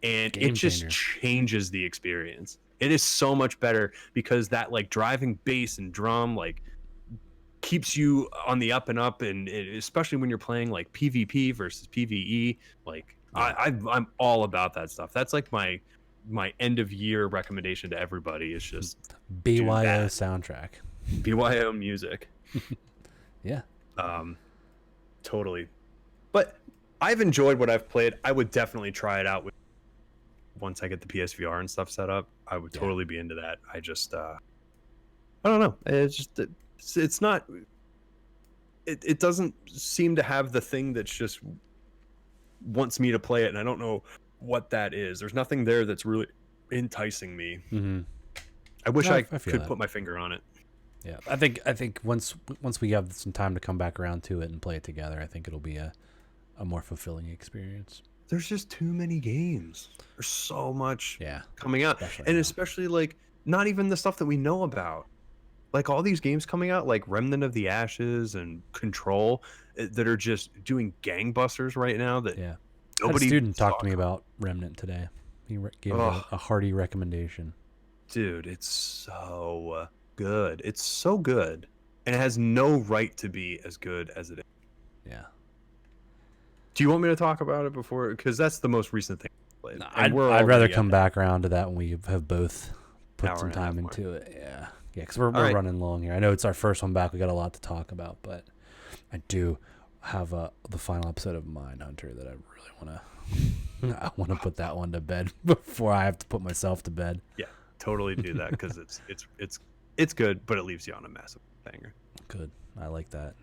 and Game it just changer. changes the experience. It is so much better because that like driving bass and drum like keeps you on the up and up, and especially when you're playing like PvP versus PvE, like I'm all about that stuff. That's like my end of year recommendation to everybody is just BYO soundtrack. BYO music. Yeah. Totally. But I've enjoyed what I've played. I would definitely try it out once I get the PSVR and stuff set up. I would totally be into that. I just I don't know. It's just it's not it doesn't seem to have the thing that's just wants me to play it, and I don't know what that is. There's nothing there that's really enticing me. I wish I could put my finger on it. Yeah, I think once we have some time to come back around to it and play it together, I think it'll be a more fulfilling experience. There's just too many games. There's so much coming out, especially like not even the stuff that we know about. Like all these games coming out, like Remnant of the Ashes and Control, that are just doing gangbusters right now. That nobody. A student talked to me about Remnant today. He gave a hearty recommendation. Dude, it's so good. It's so good, and it has no right to be as good as it is. Yeah. Do you want me to talk about it before? Because that's the most recent thing I played. I'd rather come back around to that when we have both put some time into it. Yeah. Yeah, because we're running long here. I know it's our first one back. We got a lot to talk about, but I do have the final episode of Mindhunter that I really want to. I want to put that one to bed before I have to put myself to bed. Yeah, totally do that because it's good, but it leaves you on a massive banger. Good, I like that.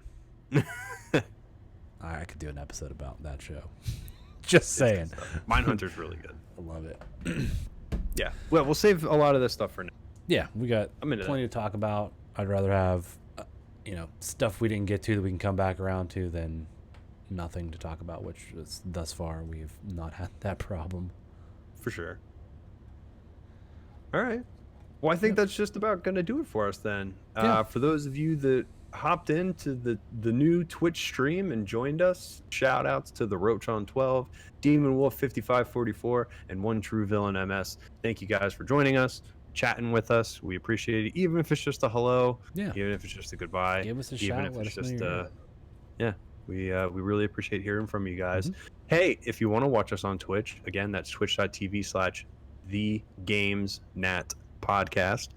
I could do an episode about that show. Just saying. Mindhunter's really good. I love it. Yeah. Well, we'll save a lot of this stuff for now. Yeah, we got plenty to talk about. I'd rather have, stuff we didn't get to that we can come back around to than nothing to talk about, which is, thus far we've not had that problem. For sure. All right. Well, I think that's just about going to do it for us then. For those of you that hopped into the new Twitch stream and joined us, shout outs to the Roach on 12, Demon Wolf 5544, and One True Villain MS. Thank you guys for joining us, chatting with us. We appreciate it, even if it's just a hello, even if it's just a goodbye, give us a even shout, if let it's us just know we really appreciate hearing from you guys. Hey, if you want to watch us on Twitch, again, that's twitch.tv/thegamesnat podcast,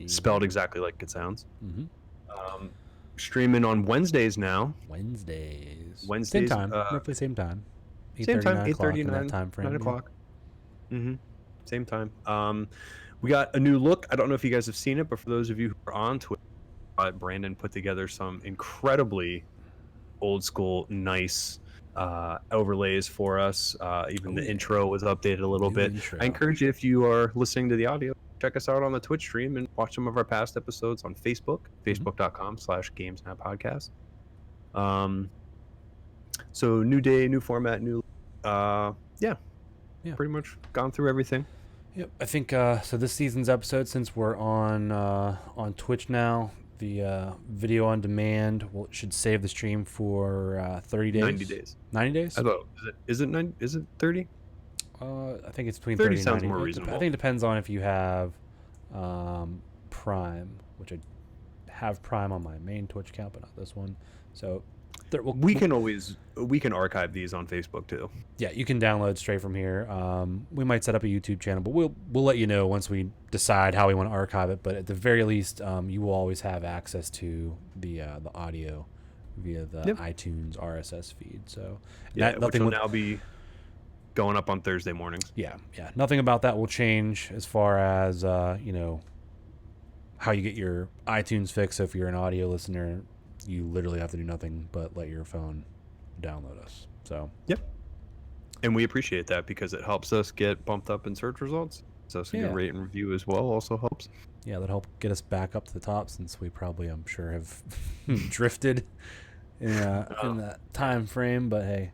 spelled exactly like it sounds. Streaming on Wednesdays now. Wednesdays. Same time, roughly same time. 8:39, time frame. 9 o'clock. Same time. We got a new look. I don't know if you guys have seen it, but for those of you who are on Twitter, Brandon put together some incredibly old school, nice overlays for us. Even the intro was updated a little bit. Intro. I encourage you, if you are listening to the audio, check us out on the Twitch stream and watch some of our past episodes on Facebook, facebook.com/gamesnowpodcast. So new day, new format, new pretty much gone through everything. Yep, I think so. This season's episode, since we're on Twitch now, the video on demand should save the stream for 30 days. 90 days. 90 days? I thought, is it 30? I think it's between 30 30 and sounds 90. more reasonable. I think it depends on if you have Prime, which I have Prime on my main Twitch account, but not this one. So we can archive these on Facebook too. Yeah, you can download straight from here. We might set up a YouTube channel, but we'll let you know once we decide how we want to archive it. But at the very least, you will always have access to the audio via the iTunes RSS feed. So which will now be going up on Thursday mornings. Yeah, nothing about that will change as far as how you get your iTunes fix. So if you're an audio listener, you literally have to do nothing but let your phone download us. So and we appreciate that because it helps us get bumped up in search results. So a good rate and review as well also helps. Yeah, that help get us back up to the top, since we probably, I'm sure, have drifted in that time frame. But hey,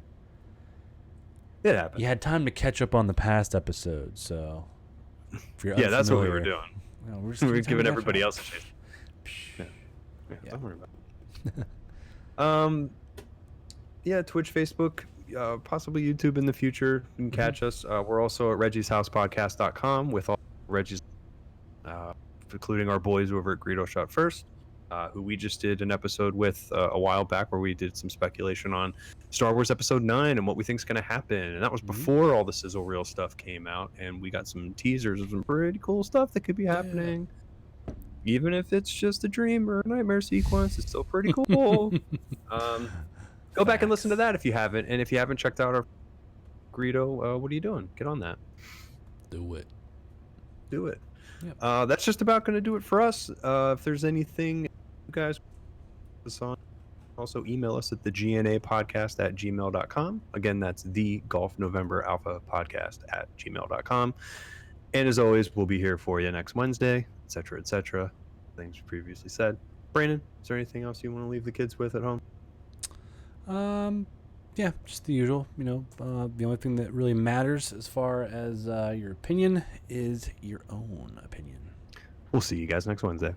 it happens. You had time to catch up on the past episodes, so if you're that's what we were doing. We're giving everybody else a chance. Don't worry about it. Twitch, Facebook, possibly YouTube in the future. You can catch us. We're also at reggieshousepodcast.com with all Reggie's, including our boys over at Greedo Shot First, who we just did an episode with a while back where we did some speculation on Star Wars Episode 9 and what we think is going to happen. And that was before all the sizzle reel stuff came out, and we got some teasers of some pretty cool stuff that could be happening. Even if it's just a dream or a nightmare sequence, it's still pretty cool. Go back and listen to that if you haven't. And if you haven't checked out our Greedo, what are you doing? Get on that. Do it. Yep. That's just about going to do it for us. If there's anything you guys also email us at the GNApodcast@gmail.com. Again, that's the Golf November Alpha Podcast@gmail.com. And as always, we'll be here for you next Wednesday, etc., etc. Things previously said. Brandon, is there anything else you want to leave the kids with at home? Just the usual. The only thing that really matters as far as your opinion is your own opinion. We'll see you guys next Wednesday.